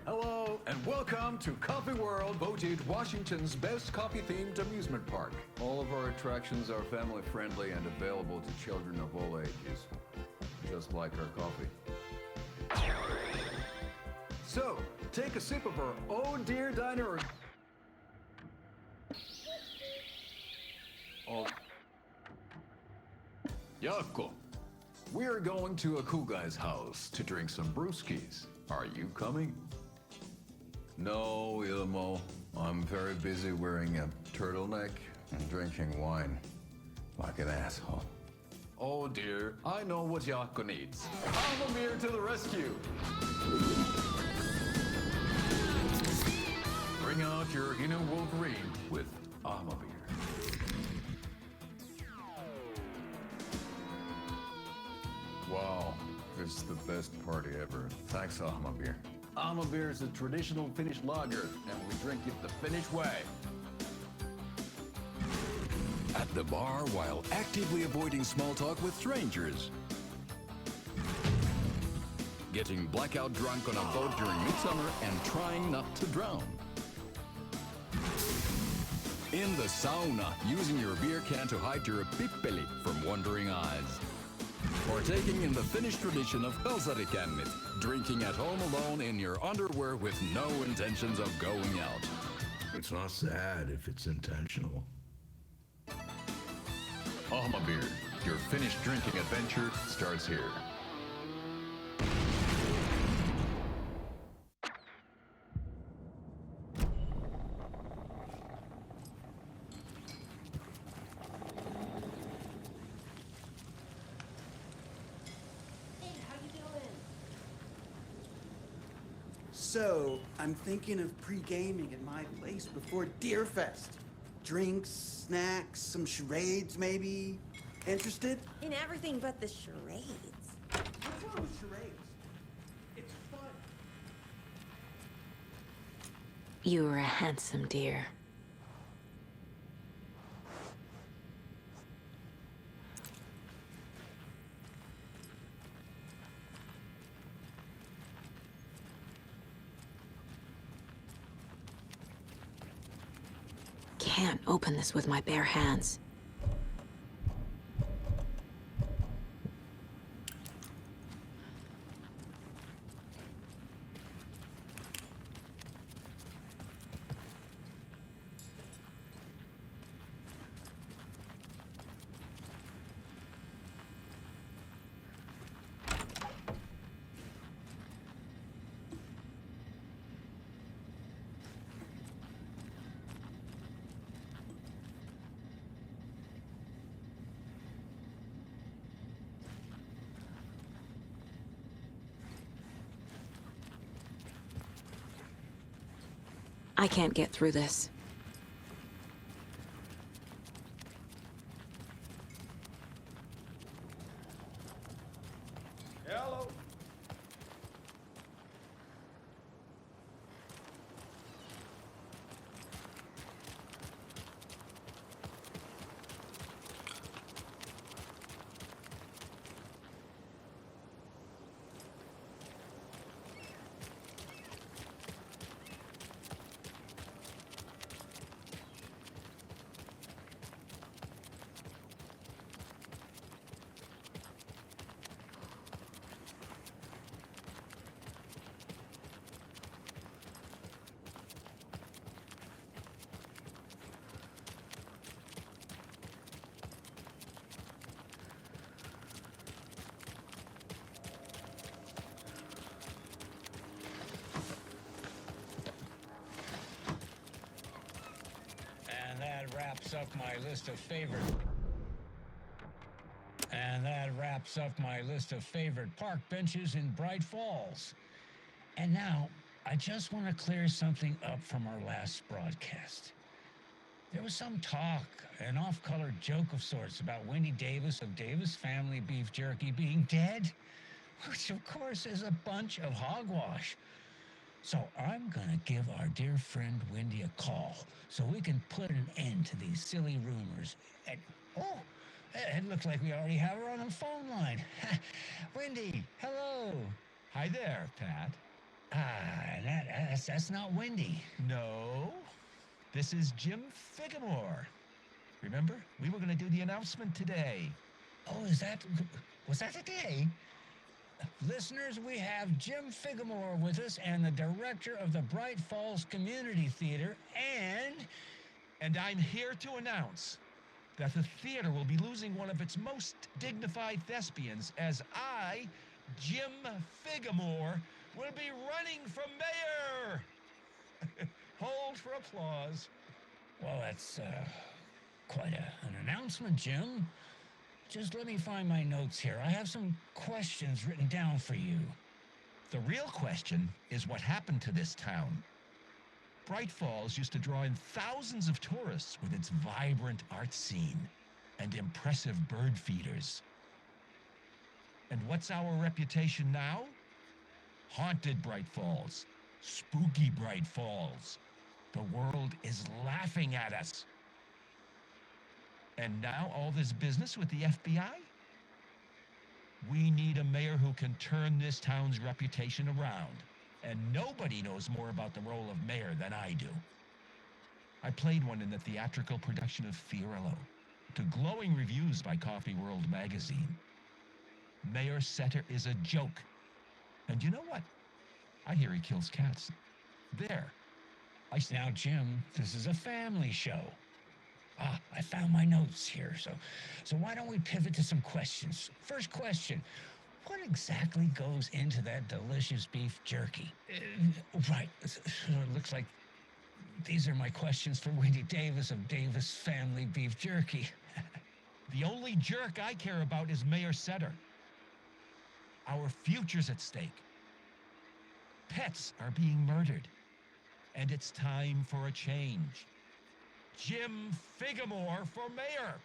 Hello, and welcome to Coffee World, voted Washington's best coffee-themed amusement park. All of our attractions are family-friendly and available to children of all ages, just like our coffee. So, take a sip of our Oh Dear Diner. Oh. Yako, we're going to a cool guy's house to drink some brewskis. Are you coming? No, Ilmo. I'm very busy wearing a turtleneck and drinking wine like an asshole. Oh dear, I know what Yako needs. Amamir to the rescue! Bring out your inner Wolverine with Amamir. Wow, this is the best party ever. Thanks, Amamir. Amabir is a traditional Finnish lager, and we drink it the Finnish way. At the bar while actively avoiding small talk with strangers. Getting blackout drunk on a boat during midsummer and trying not to drown. In the sauna, using your beer can to hide your pippeli from wandering eyes. Partaking in the Finnish tradition of Helsarikännit, drinking at home alone in your underwear with no intentions of going out. It's not sad if it's intentional. Ahmabir, your Finnish drinking adventure starts here. So, I'm thinking of pre-gaming at my place before Deerfest. Drinks, snacks, some charades maybe. Interested? In everything but the charades. What's wrong with charades? It's fun. You are a handsome deer. Can't open this with my bare hands. I can't get through this. Hello. And that wraps up my list of favorite... And that wraps up my list of favorite park benches in Brайт Фоллс. And now, I just want to clear something up from our last broadcast. There was some talk, an off-color joke of sorts about Wendy Davis of Davis Family Beef Jerky being dead, which of course is a bunch of hogwash. So I'm gonna give our dear friend Wendy a call so we can put an end to these silly rumors. And, oh, it looks like we already have her on the phone line. Wendy, hello. Hi there, Pat. That's not Wendy. No, this is Jim Figamore. Remember, we were going to do the announcement today. Oh, was that today? Listeners, we have Jim Figamore with us and the director of the Braight Fолls Community Theater, And I'm here to announce that the theater will be losing one of its most dignified thespians as I, Jim Figamore, will be running for mayor. Hold for applause. Well, that's quite an announcement, Jim. Just let me find my notes here. I have some questions written down for you. The real question is what happened to this town. Braight Fолls used to draw in thousands of tourists with its vibrant art scene and impressive bird feeders. And what's our reputation now? Haunted Braight Folls, spooky Braight Folls. The world is laughing at us. And now all this business with the FBI? We need a mayor who can turn this town's reputation around. And nobody knows more about the role of mayor than I do. I played one in the theatrical production of Fiorillo, to glowing reviews by Coffee World magazine. Mayor Setter is a joke. And you know what? I hear he kills cats. There. Now, Jim, this is a family show. I found my notes here, so why don't we pivot to some questions? First question, what exactly goes into that delicious beef jerky? Right, so it looks like these are my questions for Wendy Davis of Davis Family Beef Jerky. The only jerk I care about is Mayor Setter. Our future's at stake. Pets are being murdered, and it's time for a change. Jim Figamore for mayor.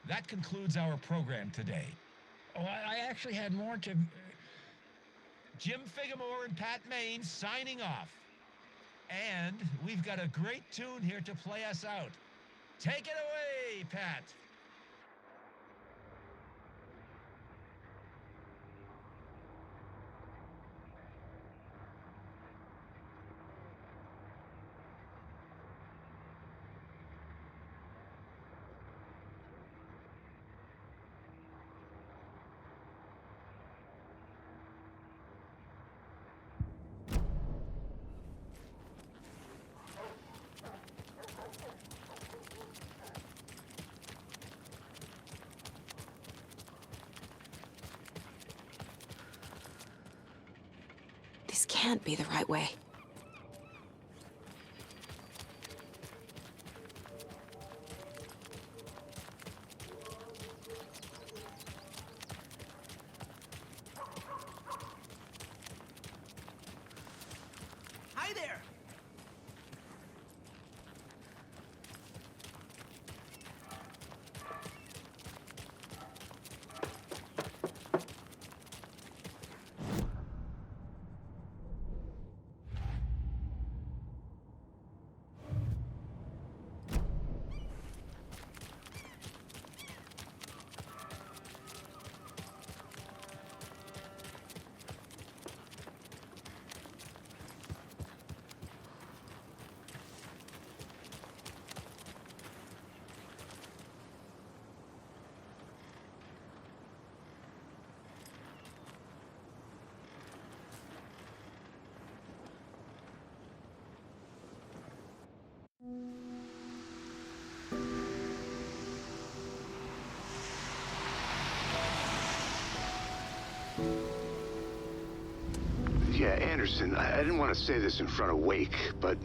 That concludes our program today. Oh, I actually had more to... Jim Figamore and Pat Maine signing off. And we've got a great tune here to play us out. Take it away, Pat. This can't be the right way. Hi there! Yeah, Anderson, I didn't want to say this in front of Wake, but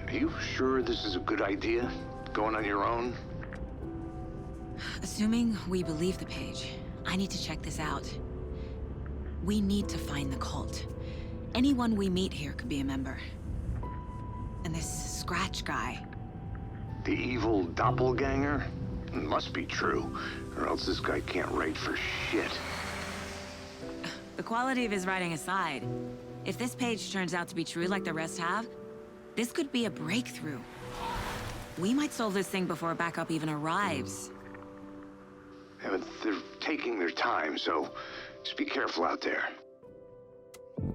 are you sure this is a good idea? Going on your own? Assuming we believe the page, I need to check this out. We need to find the cult. Anyone we meet here could be a member. And this Scratch guy. The evil doppelganger? Must be true, or else this guy can't write for shit. The quality of his writing aside, if this page turns out to be true like the rest have, this could be a breakthrough. We might solve this thing before backup even arrives. Yeah, but they're taking their time, so just be careful out there.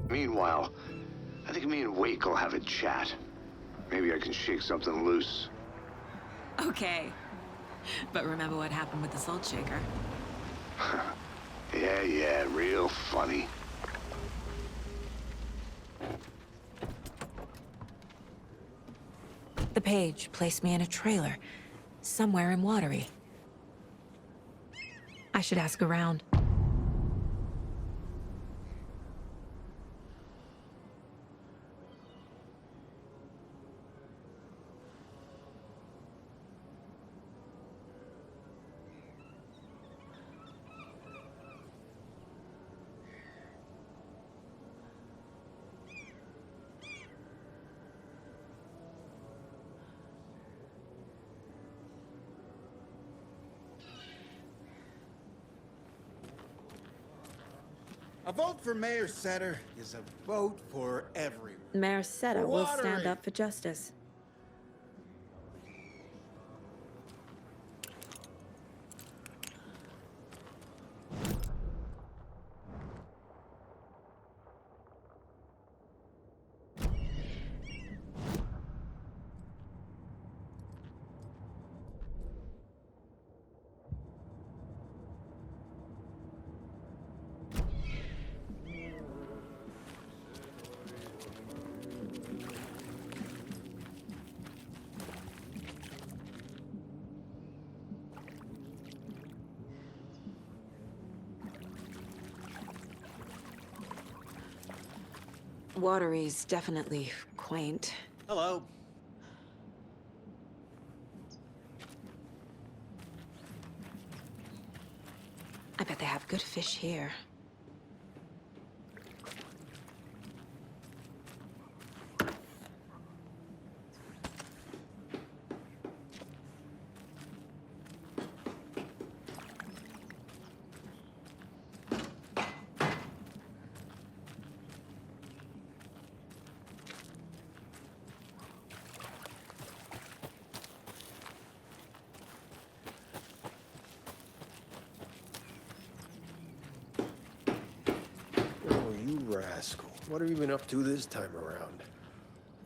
Meanwhile, I think me and Wake will have a chat. Maybe I can shake something loose. Okay. But remember what happened with the salt shaker? Yeah, real funny. The page placed me in a trailer, somewhere in Watery. I should ask around. A vote for Mayor Setter is a vote for everyone. Mayor Setter will stand Watery. up for justice. Watery's definitely quaint. Hello. I bet they have good fish here. Rascal. What have you been up to this time around?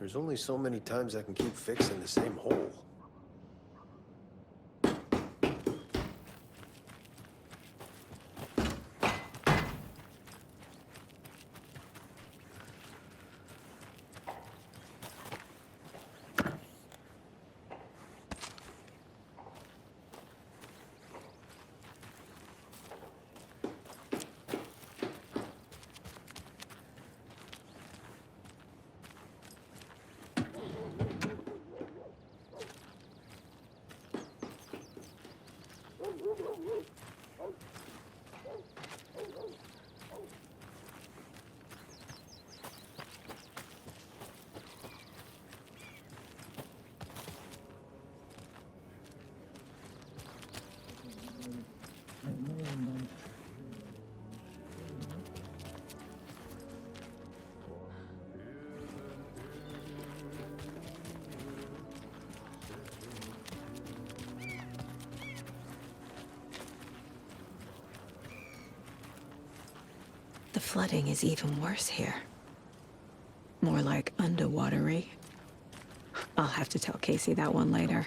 There's only so many times I can keep fixing the same hole. The flooding is even worse here. More like underwatery. I'll have to tell Casey that one later.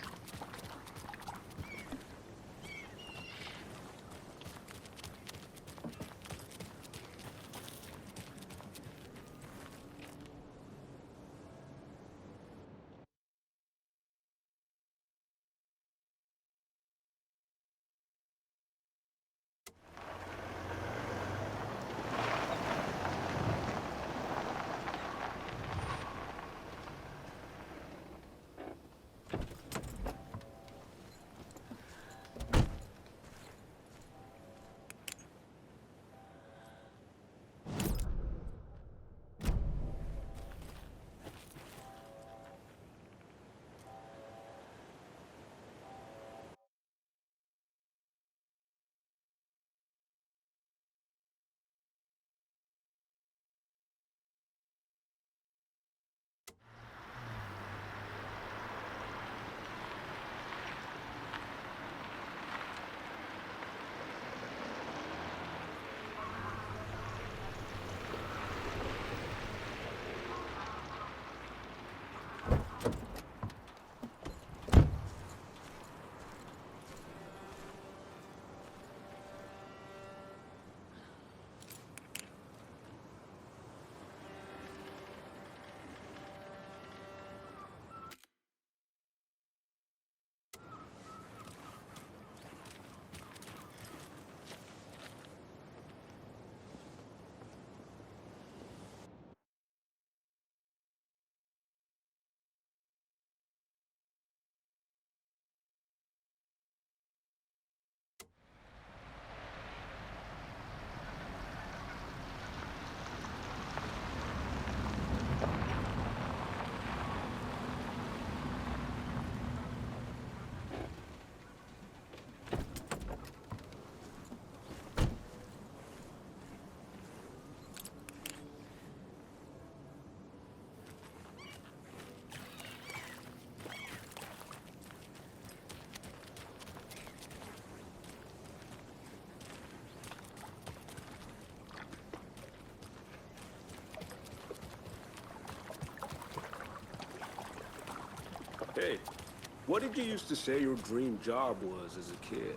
What did you used to say your dream job was as a kid?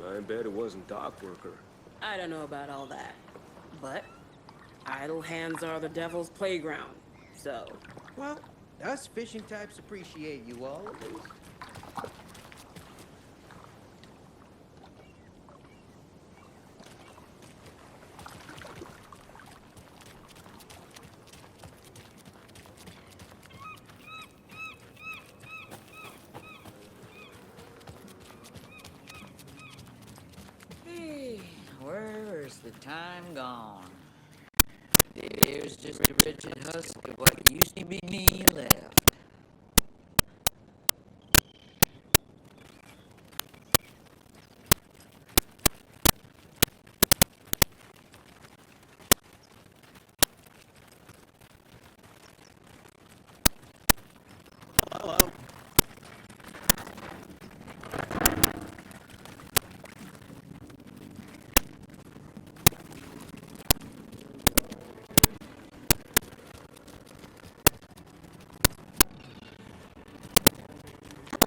I bet it wasn't dock worker. I don't know about all that. But idle hands are the devil's playground, so... Well, us fishing types appreciate you all, at least. Where's the time gone? There's just a wretched husk of what used to be me left. Hello.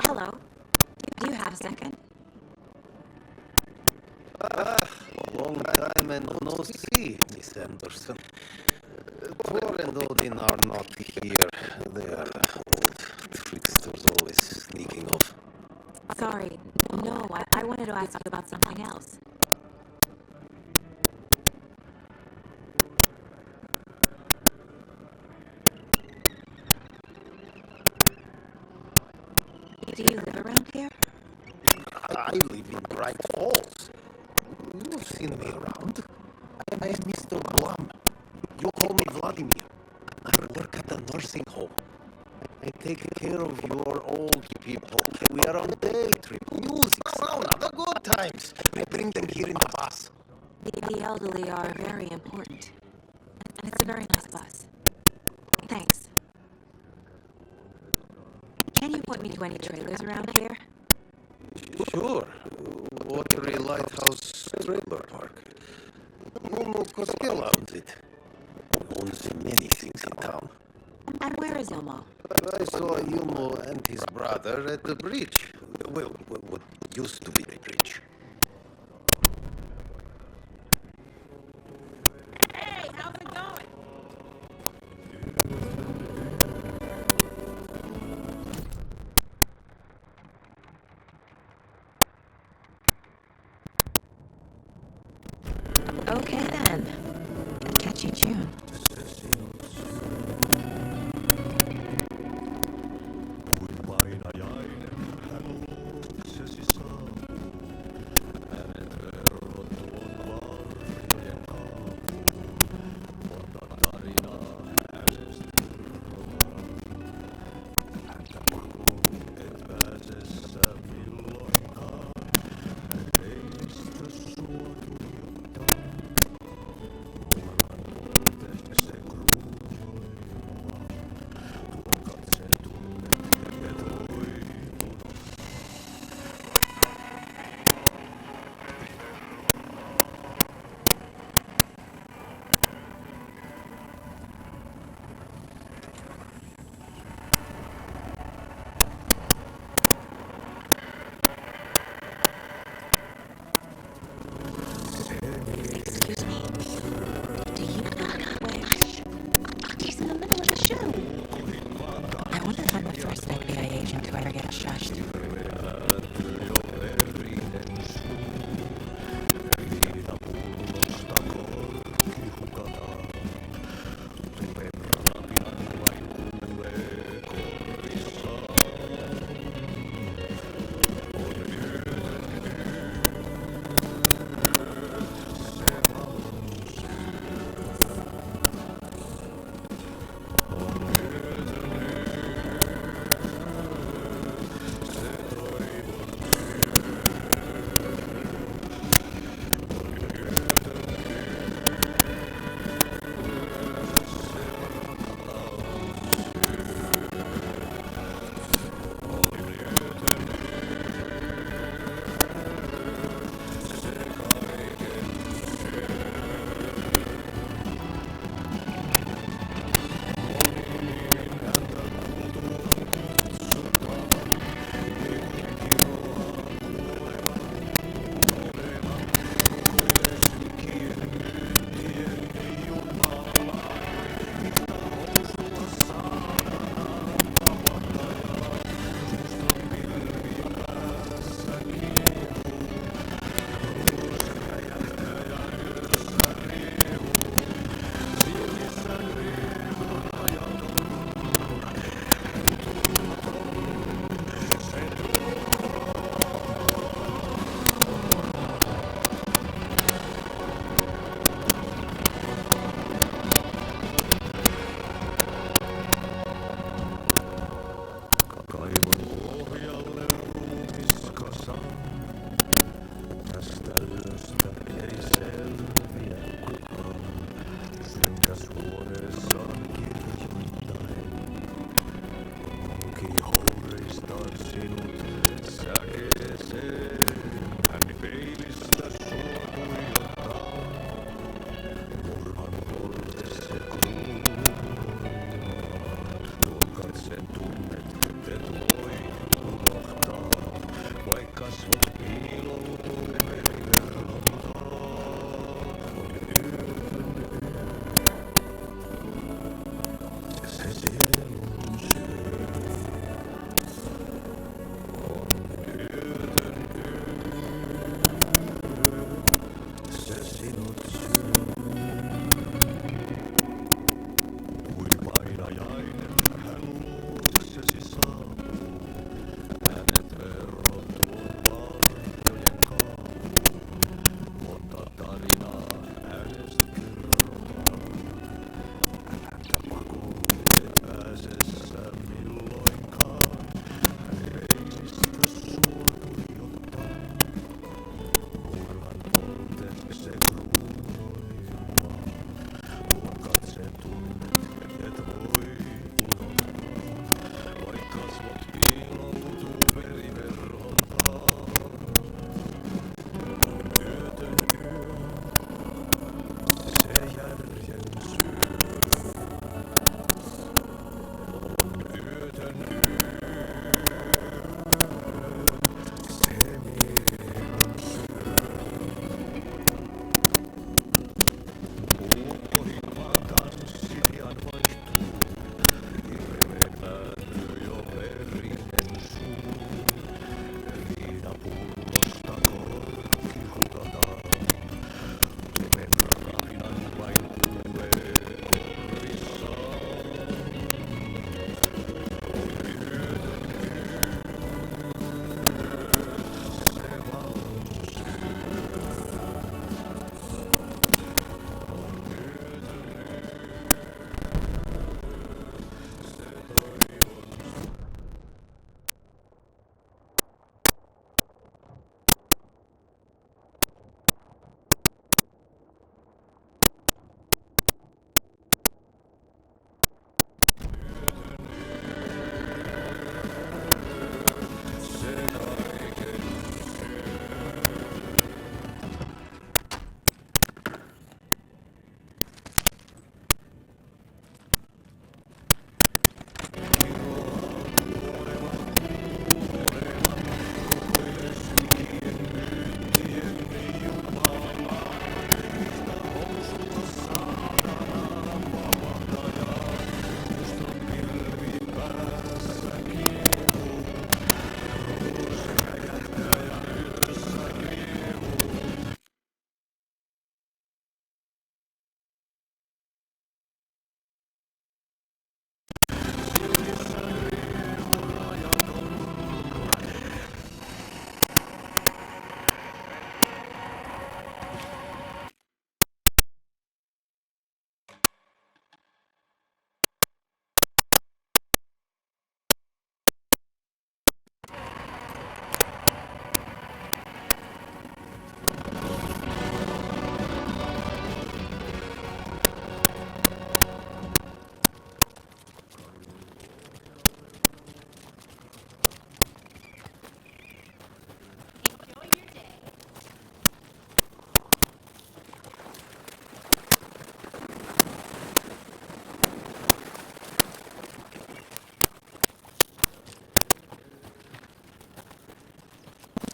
Hello. Do you have a second? Long time and no see, Miss Anderson. Thor and Odin are not here. They are old tricksters always sneaking off. Sorry. No, I wanted to ask you about something else. Do you live around here? I live in Brайт Фоллс. You've seen me around. I am Mr. Blum. You call me Vladimir. I work at a nursing home. I take care of your old people. We are on day trip. Music, sauna, the good times. I bring them here in the bus. The elderly are very important. And it's a very nice bus. Thanks. Can you point me to any trailers around here? Sure. Watery Lighthouse Trailer Park. Ilmo Koskela owns it. Owns many things in town. And where is Ilmo? I saw Ilmo and his brother at the bridge. Well, what used to be the bridge. Hey, how's it going? Okay then. Catch you June.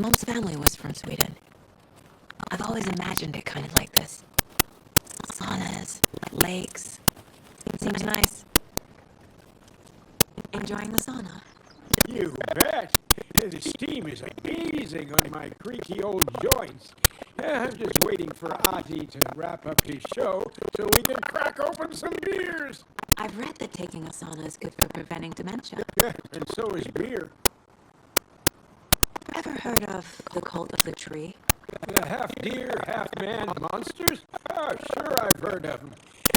Mom's family was from Sweden. I've always imagined it kind of like this. Saunas, lakes. Seems nice. Enjoying the sauna. You bet. The steam is amazing on my creaky old joints. I'm just waiting for Ati to wrap up his show so we can crack open some beers. I've read that taking a sauna is good for preventing dementia. And so is beer. Ever heard of the cult of the tree? The half deer, half man monsters? Oh, sure I've heard of them.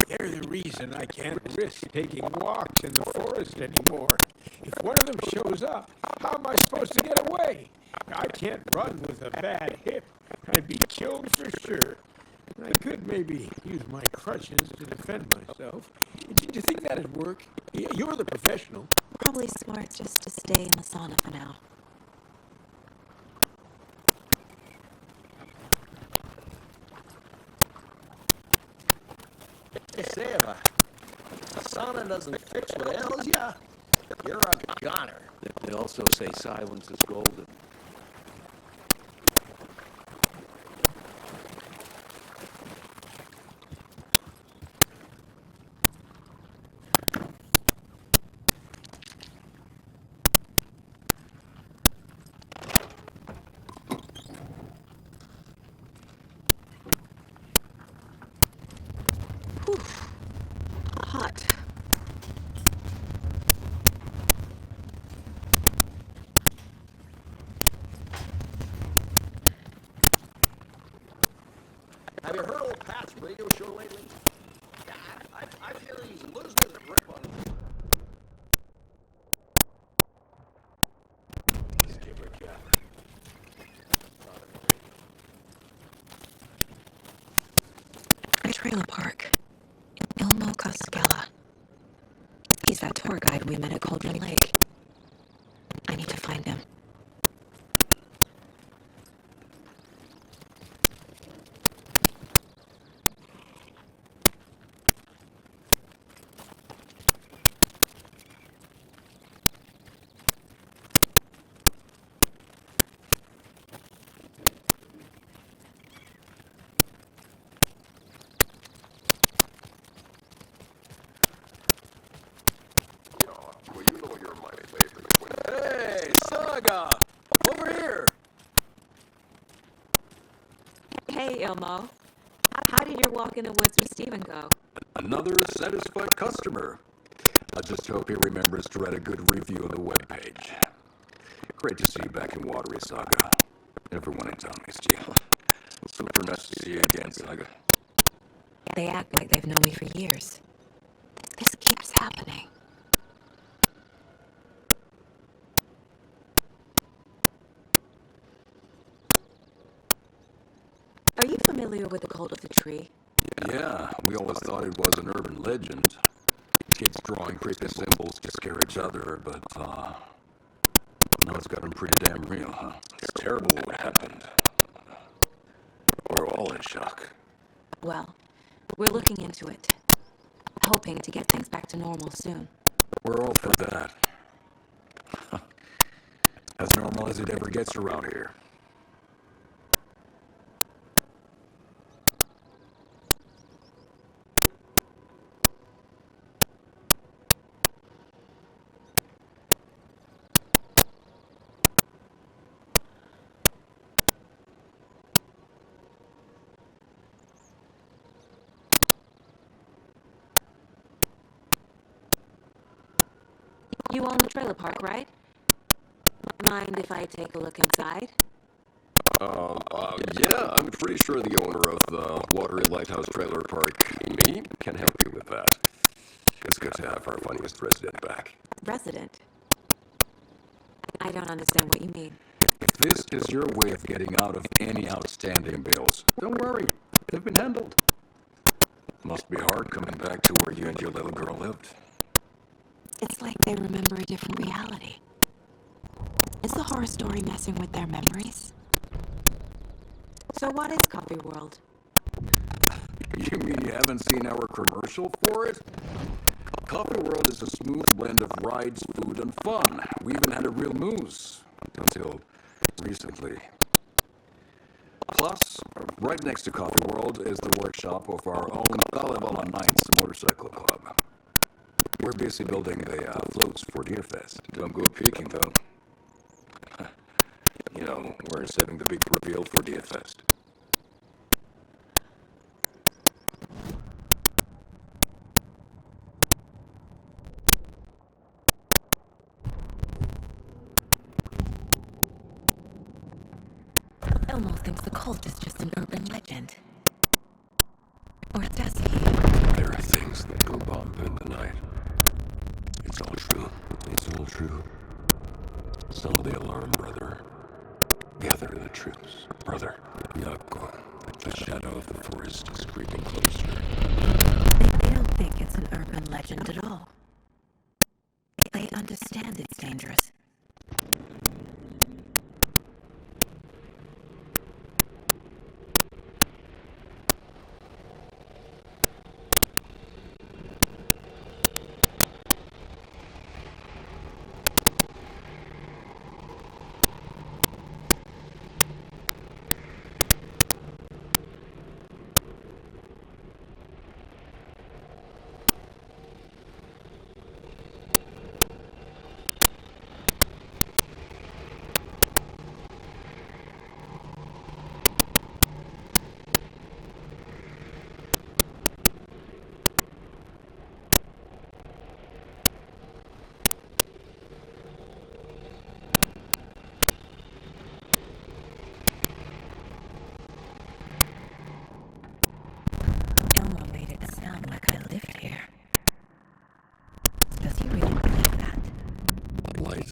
They're the reason I can't risk taking walks in the forest anymore. If one of them shows up, how am I supposed to get away? I can't run with a bad hip. I'd be killed for sure. I could maybe use my crutches to defend myself. Do you think that'd work? You're the professional. Probably smart just to stay in the sauna for now. They say if a sauna doesn't fix what ails ya, you're a goner. They also say silence is golden. Hot. Have you heard old Pat's radio show lately? Yeah, I feel he's losing his grip on it. A trailer park. Ilmo Koskela. He's that tour guide we met at Cauldron Lake. I need to find him. Hey, Saga! Over here! Hey, Ilmo. How did your walk in the woods with Steven go? Another satisfied customer. I just hope he remembers to write a good review on the webpage. Great to see you back in Watery, Saga. Everyone in town missed you. Super nice to see you again, Saga. They act like they've known me for years. This keeps happening. Are you familiar with the cult of the tree? Yeah, we always thought it was an urban legend. Kids drawing creepy symbols to scare each other, but, now it's gotten pretty damn real, huh? It's terrible what happened. We're all in shock. Well, we're looking into it. Hoping to get things back to normal soon. We're all for that. As normal as it ever gets around here. You own the trailer park, right? Mind if I take a look inside? Yeah, I'm pretty sure the owner of the Watery Lighthouse Trailer Park, me, can help you with that. It's good to have our funniest resident back. Resident? I don't understand what you mean. If this is your way of getting out of any outstanding bills, don't worry, they've been handled. Must be hard coming back to where you and your little girl lived. It's like they remember a different reality. Is the horror story messing with their memories? So what is Coffee World? You mean you haven't seen our commercial for it? Coffee World is a smooth blend of rides, food, and fun. We even had a real moose. Until recently. Plus, right next to Coffee World is the workshop of our own Glava Knights motorcycle club. We're busy building the floats for Deerfest. Don't go peeking, though. You know, we're setting the big reveal for Deerfest. Elmo thinks the cult is just an urban legend. Or does he? There are things that go bump in the night. It's all true. It's all true. Sound the alarm, brother. Gather the troops, brother. Yako. The shadow of the forest is creeping closer. They don't think it's an urban legend at all. They understand it's dangerous.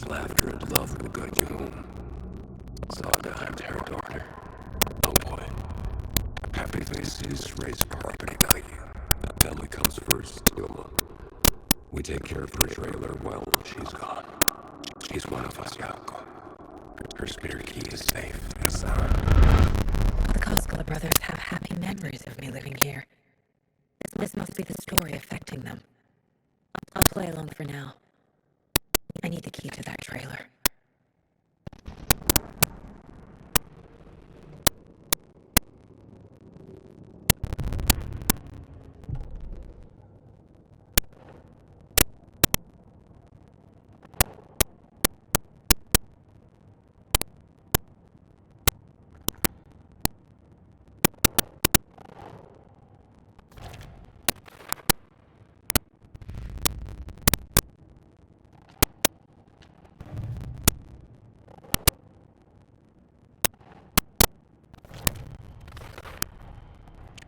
Laughter and love will guide you home. Saga and her daughter. Oh boy. Happy faces raise property value. Family comes first, Ilma. We take care of her trailer while she's gone. She's one of us, Yako. Her spirit key is safe and sound. The Koskela brothers have happy memories of me living here. This must be the story affecting them. I'll play along for now. I need the key to that trailer.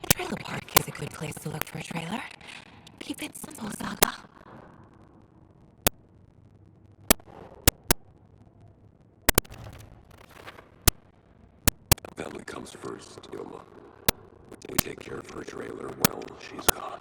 Trailer park is a good place to look for a trailer. Keep it simple, Saga. Family comes first, Ilma. We take care of her trailer while she's gone.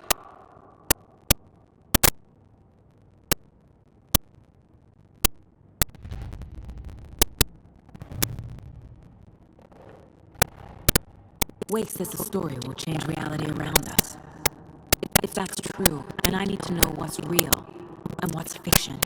Wake says the story will change reality around us. If that's true, then I need to know what's real and what's fiction.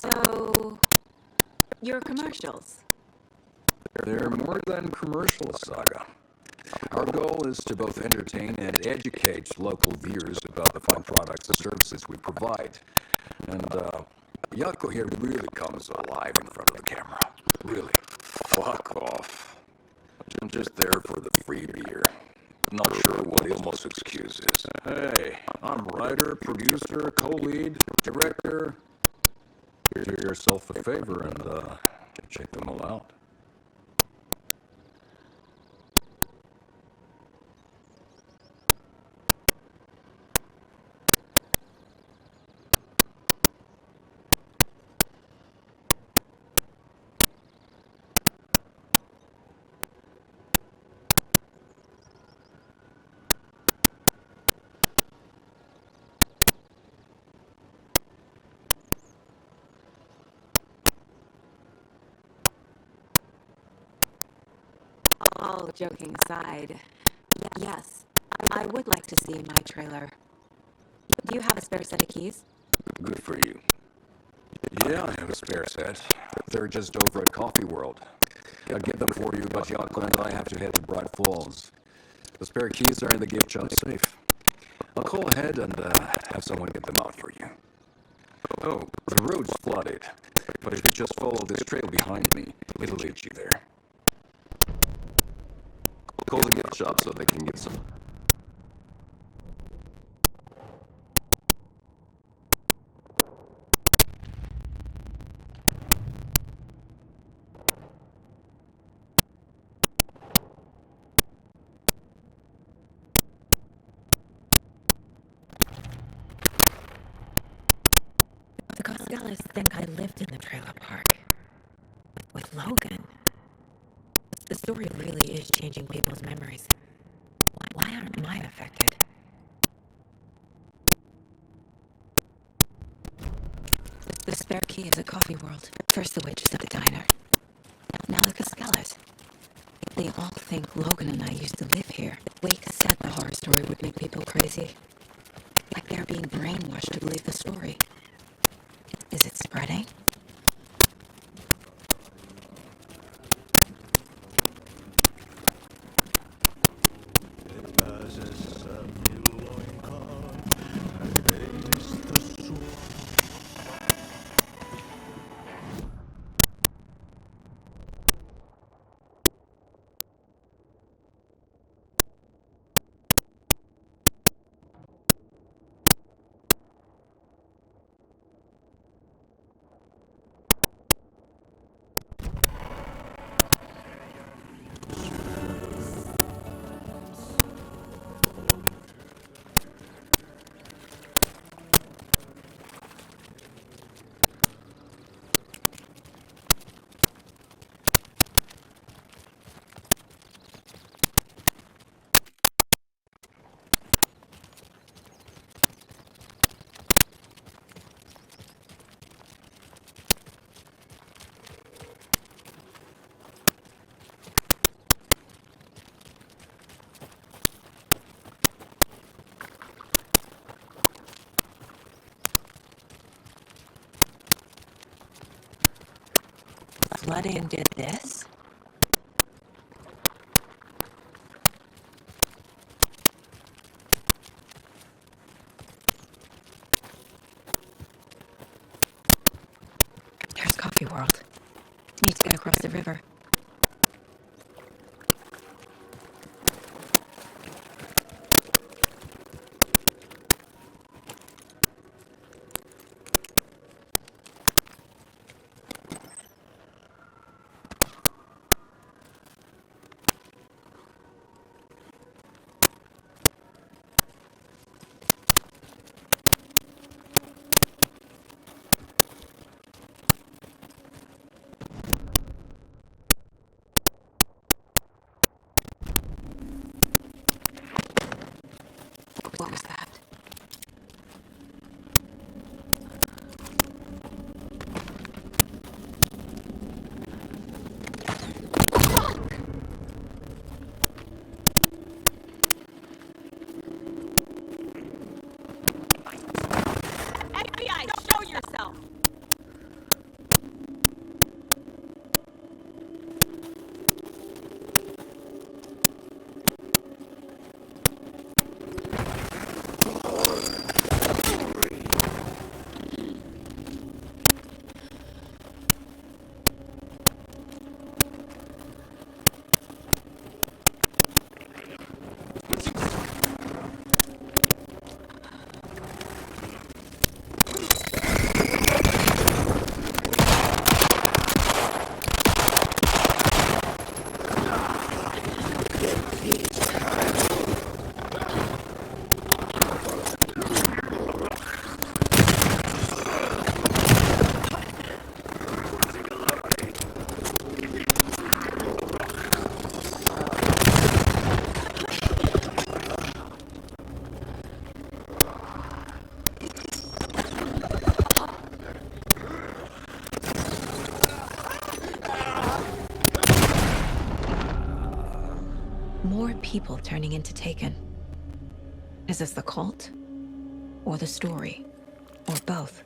So, your commercials? They're more than commercials, Saga. Our goal is to both entertain and educate local viewers about the fine products and services we provide. And, Yako here really comes alive in front of the camera. Really. Fuck off. I'm just there for the free beer. Not sure what Ilmo's excuse is. Hey, I'm writer, producer, co-lead, director. Do yourself a favor and, check them all out. All joking aside, yes, I would like to see my trailer. Do you have a spare set of keys? Good for you. Yeah, I have a spare set. They're just over at Coffee World. I'll get them for you, but Yako and I have to head to Braight Fолls. The spare keys are in the gift shop safe. I'll call ahead and have someone get them out for you. Oh, the road's flooded, but if you just follow this trail behind me, it'll lead you there. Call the gift shop so they can get some. The Costellas think I lived in the trailer park with Logan. The story really is changing people's memories. Why aren't mine affected? The spare key is a Coffee World. First the witches at the diner. Now the Costellas. They all think Logan and I used to live here. Wake said the horror story would make people crazy. Like they're being brainwashed to believe the story. Is it spreading? Flooding did this? There's Coffee World. Need to get across the river. people turning into taken? Is this the cult? Or the story? Or both?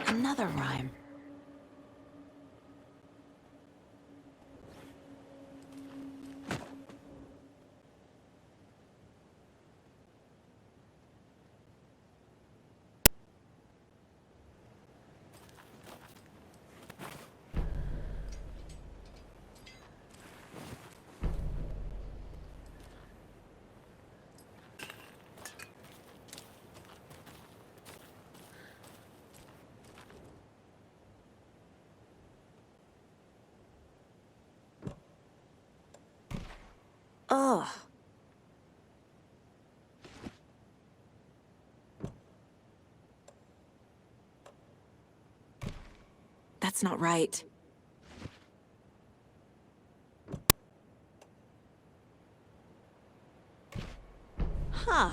Another rhyme. Ugh. That's not right. Huh.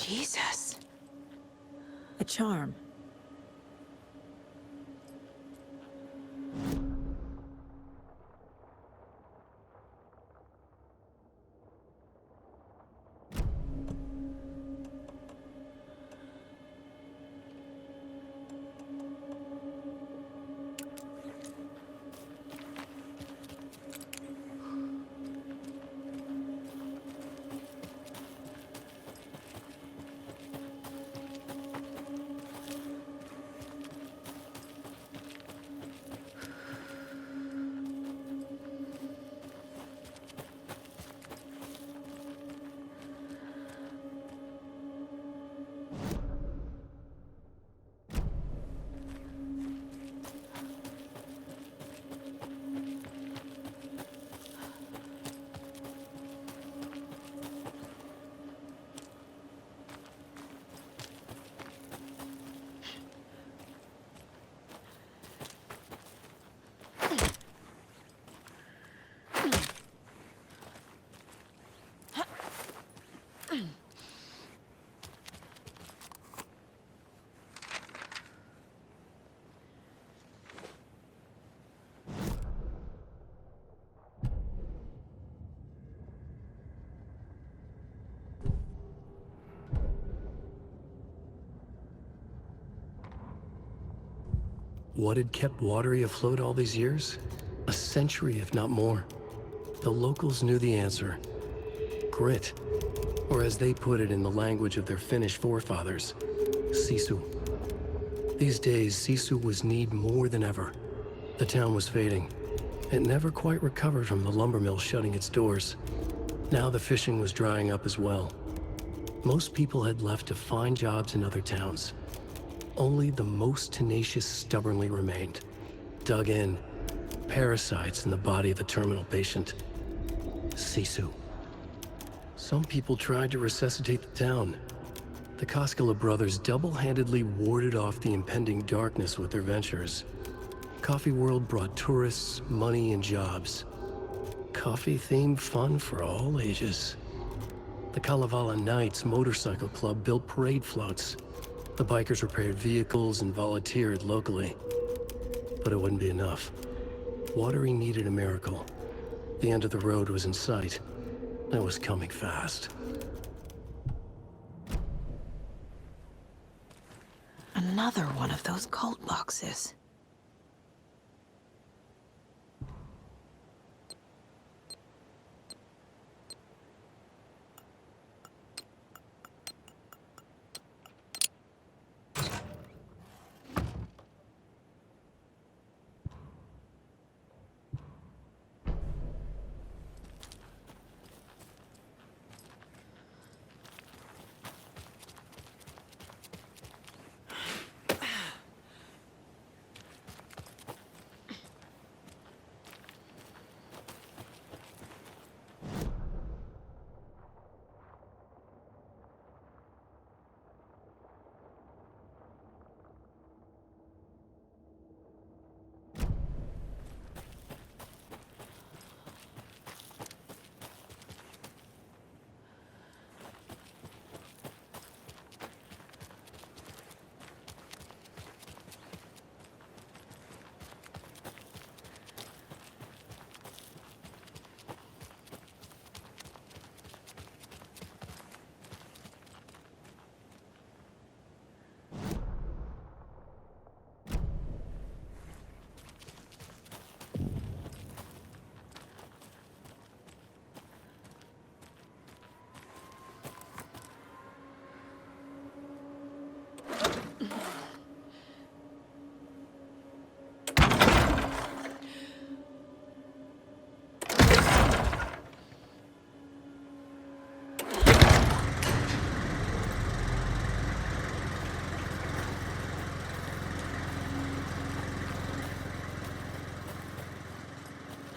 Jesus. A charm. What had kept Watery afloat all these years? A century, if not more. The locals knew the answer. Grit. Or as they put it in the language of their Finnish forefathers, sisu. These days, sisu was needed more than ever. The town was fading. It never quite recovered from the lumber mill shutting its doors. Now the fishing was drying up as well. Most people had left to find jobs in other towns. Only the most tenacious stubbornly remained. Dug in. Parasites in the body of a terminal patient. Sisu. Some people tried to resuscitate the town. The Koskela brothers double-handedly warded off the impending darkness with their ventures. Coffee World brought tourists, money, and jobs. Coffee-themed fun for all ages. The Kalevala Knights Motorcycle Club built parade floats. The bikers repaired vehicles and volunteered locally. But it wouldn't be enough. Watery needed a miracle. The end of the road was in sight. It was coming fast. Another one of those cult boxes.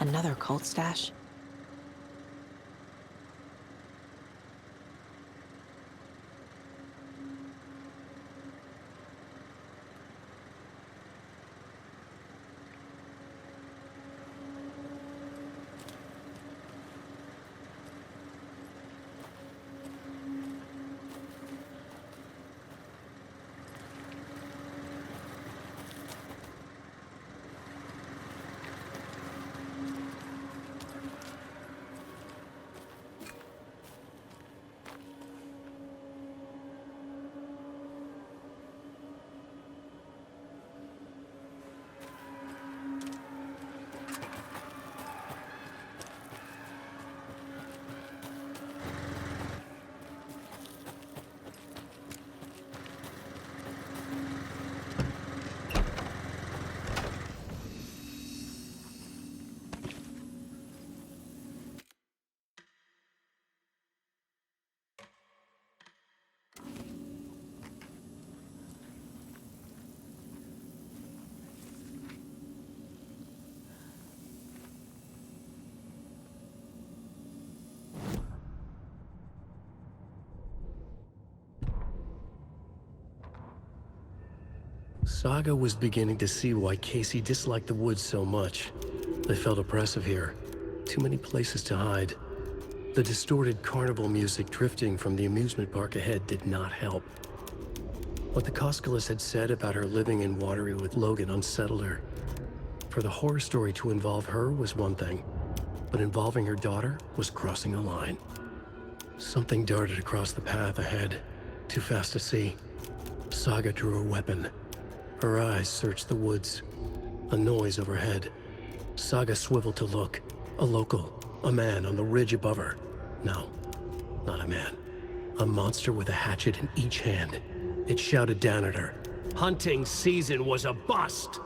Another cult stash? Saga was beginning to see why Casey disliked the woods so much. They felt oppressive here. Too many places to hide. The distorted carnival music drifting from the amusement park ahead did not help. What the Koskalas had said about her living in Watery with Logan unsettled her. For the horror story to involve her was one thing, but involving her daughter was crossing a line. Something darted across the path ahead, too fast to see. Saga drew her weapon. Her eyes searched the woods. A noise overhead. Saga swiveled to look. A local, a man on the ridge above her. No, not a man. A monster with a hatchet in each hand. It shouted down at her. Hunting season was a bust!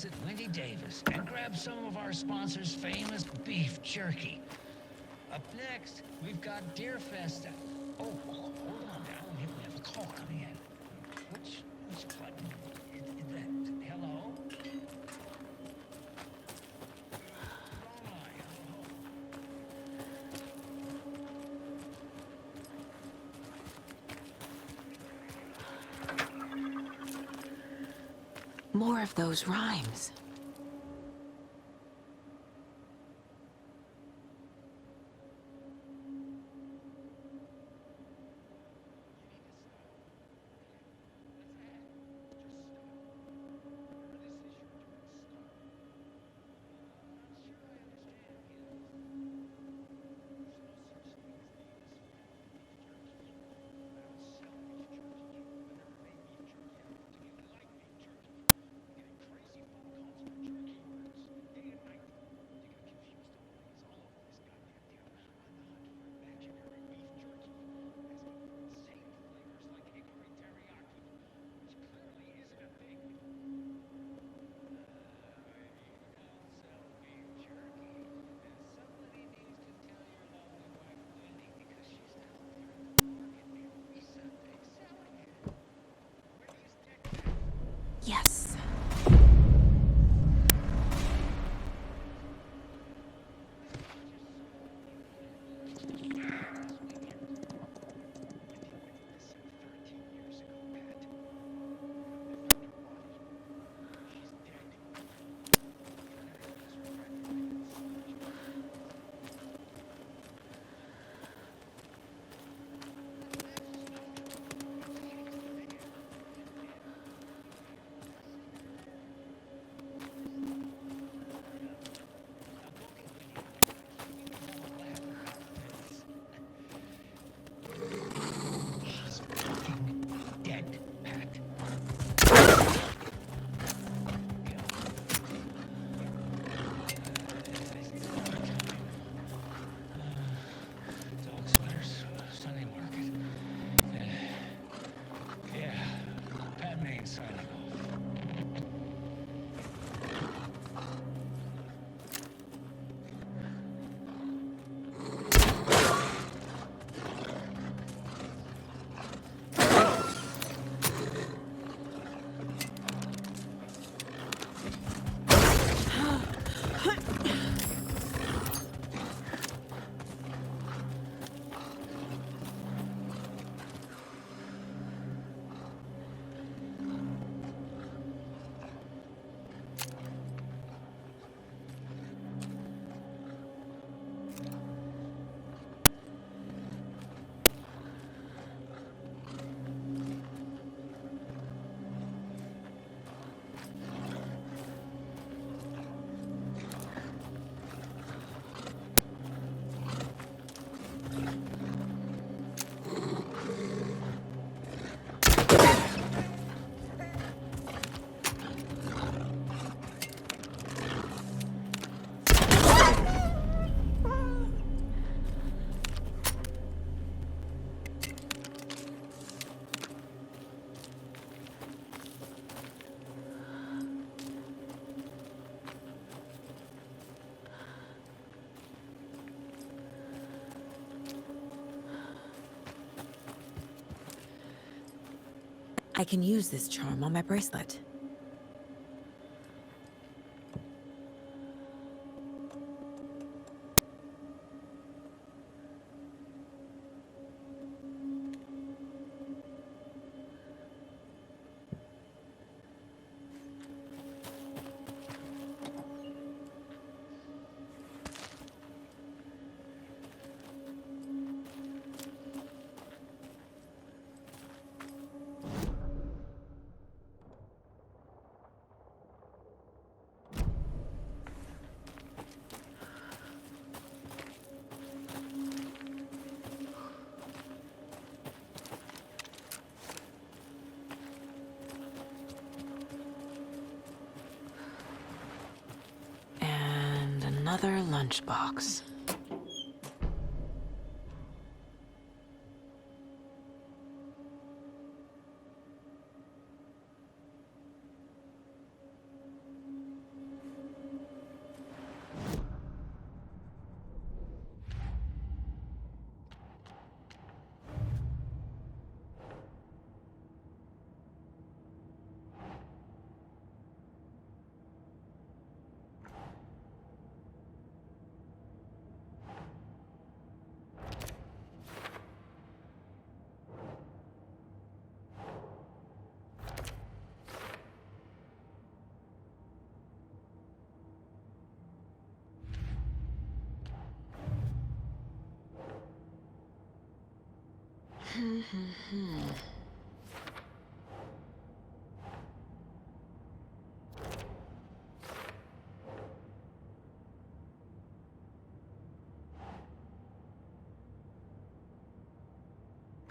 visit Wendy Davis and grab some of our sponsor's famous beef jerky. Up next, we've got Deerfest. Oh, hold on now. We have a call coming in. Which button? Hello? More of those rhymes. Yes. I can use this charm on my bracelet. Another lunchbox.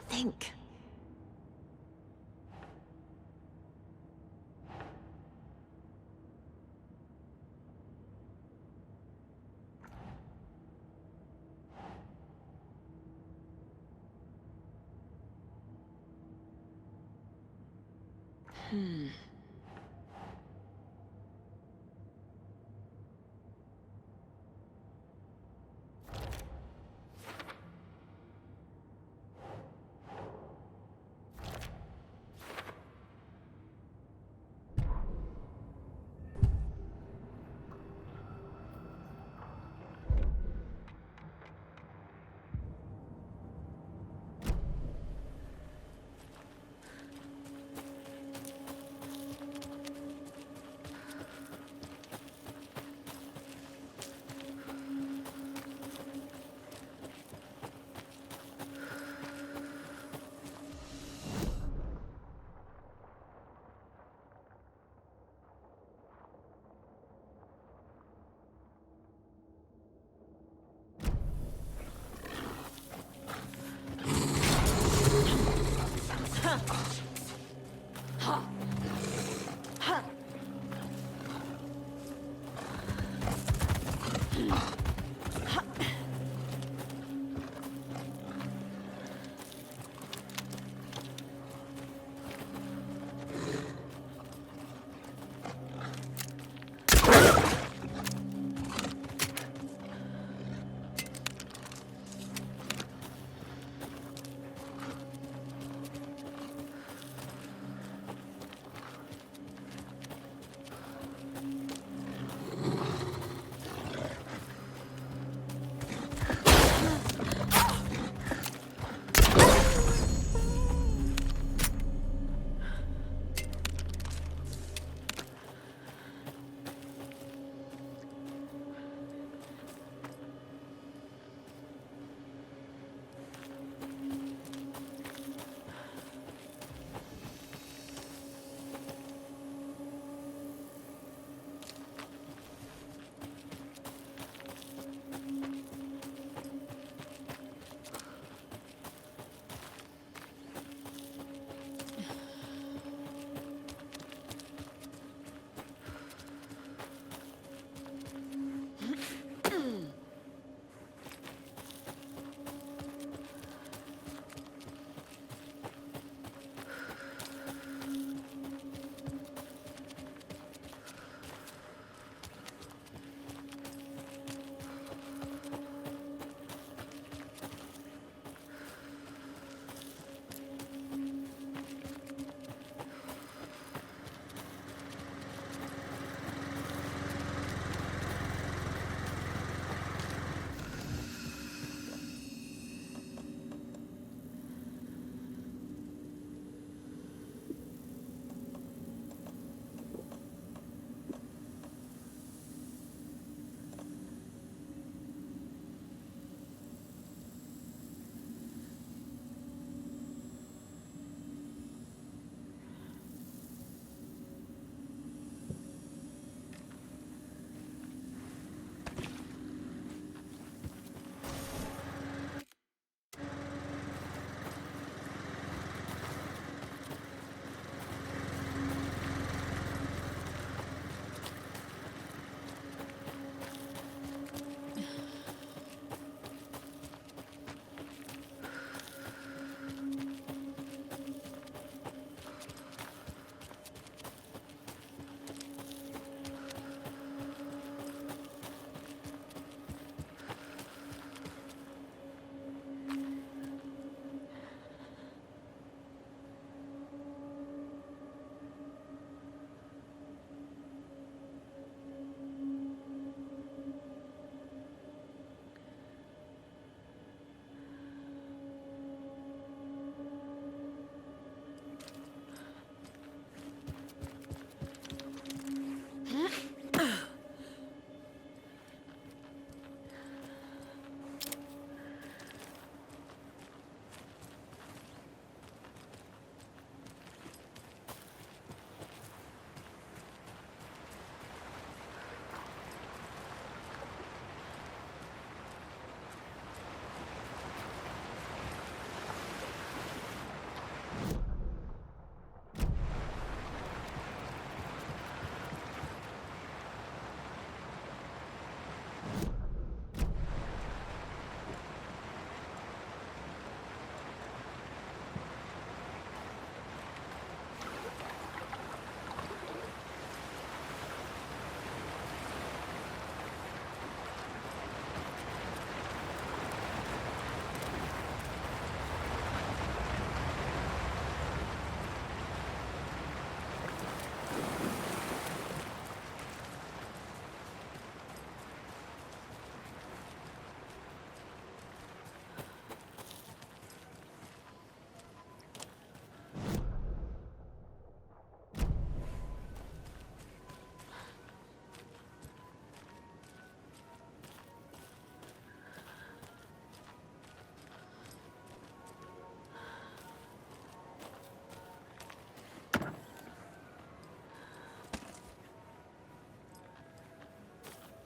Think.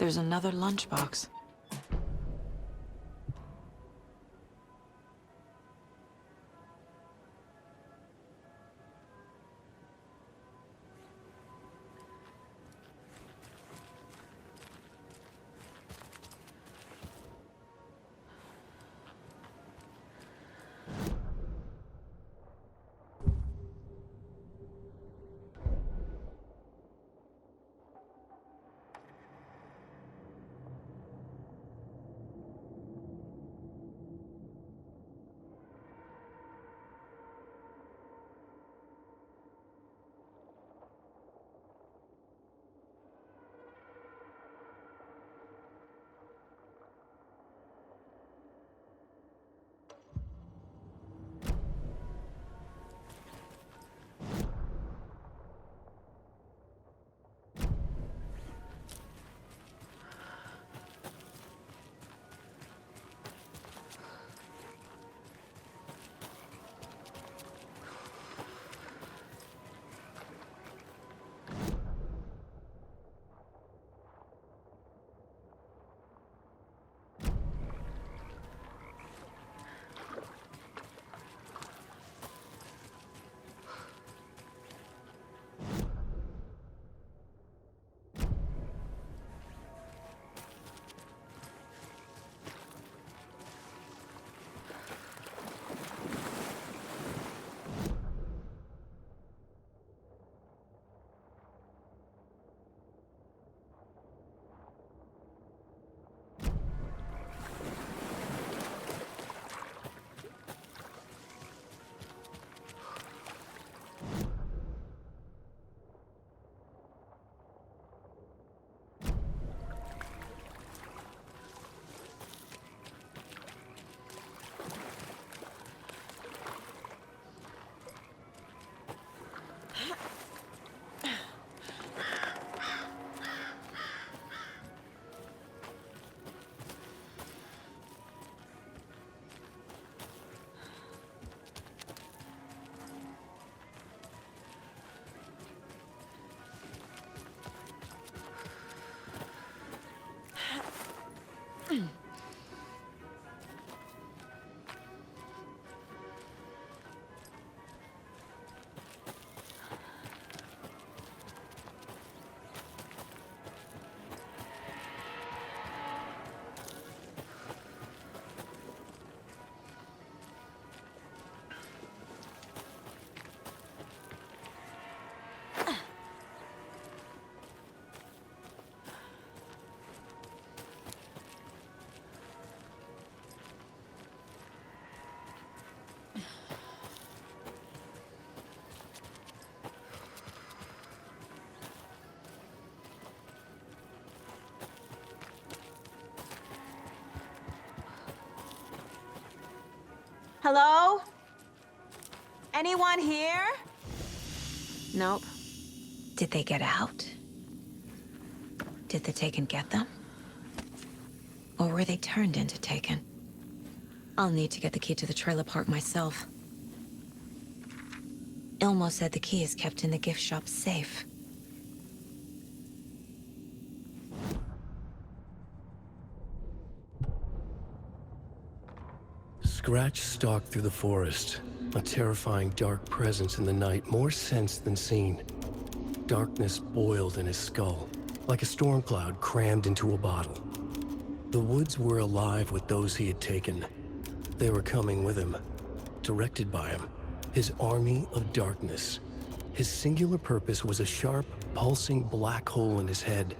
There's another lunchbox. Hello? Anyone here? Nope. Did they get out? Did the Taken get them? Or were they turned into Taken? I'll need to get the key to the trailer park myself. Ilmo said the key is kept in the gift shop safe. Scratch stalked through the forest, a terrifying dark presence in the night, more sensed than seen. Darkness boiled in his skull, like a storm cloud crammed into a bottle. The woods were alive with those he had taken. They were coming with him, directed by him, his army of darkness. His singular purpose was a sharp, pulsing black hole in his head,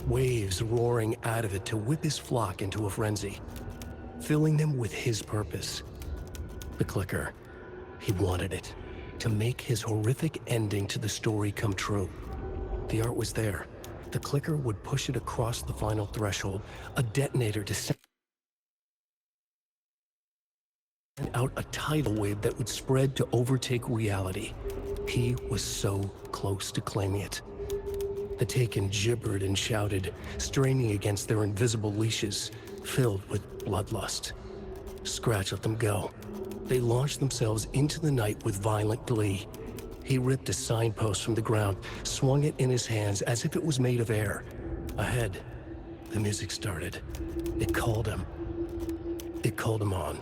waves roaring out of it to whip his flock into a frenzy, filling them with his purpose. The clicker. He wanted it, to make his horrific ending to the story come true. The art was there. The clicker would push it across the final threshold, a detonator to send out a tidal wave that would spread to overtake reality. He was so close to claiming it. The Taken gibbered and shouted, straining against their invisible leashes, filled with bloodlust. Scratch let them go. They launched themselves into the night with violent glee. He ripped a signpost from the ground, swung it in his hands as if it was made of air. Ahead, The music started. It called him. It called him on.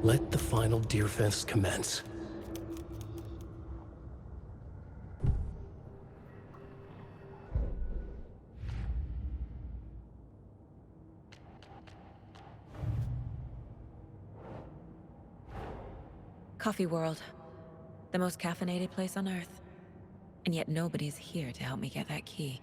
Let the final Deerfest commence. Coffee World. The most caffeinated place on Earth. And yet nobody's here to help me get that key.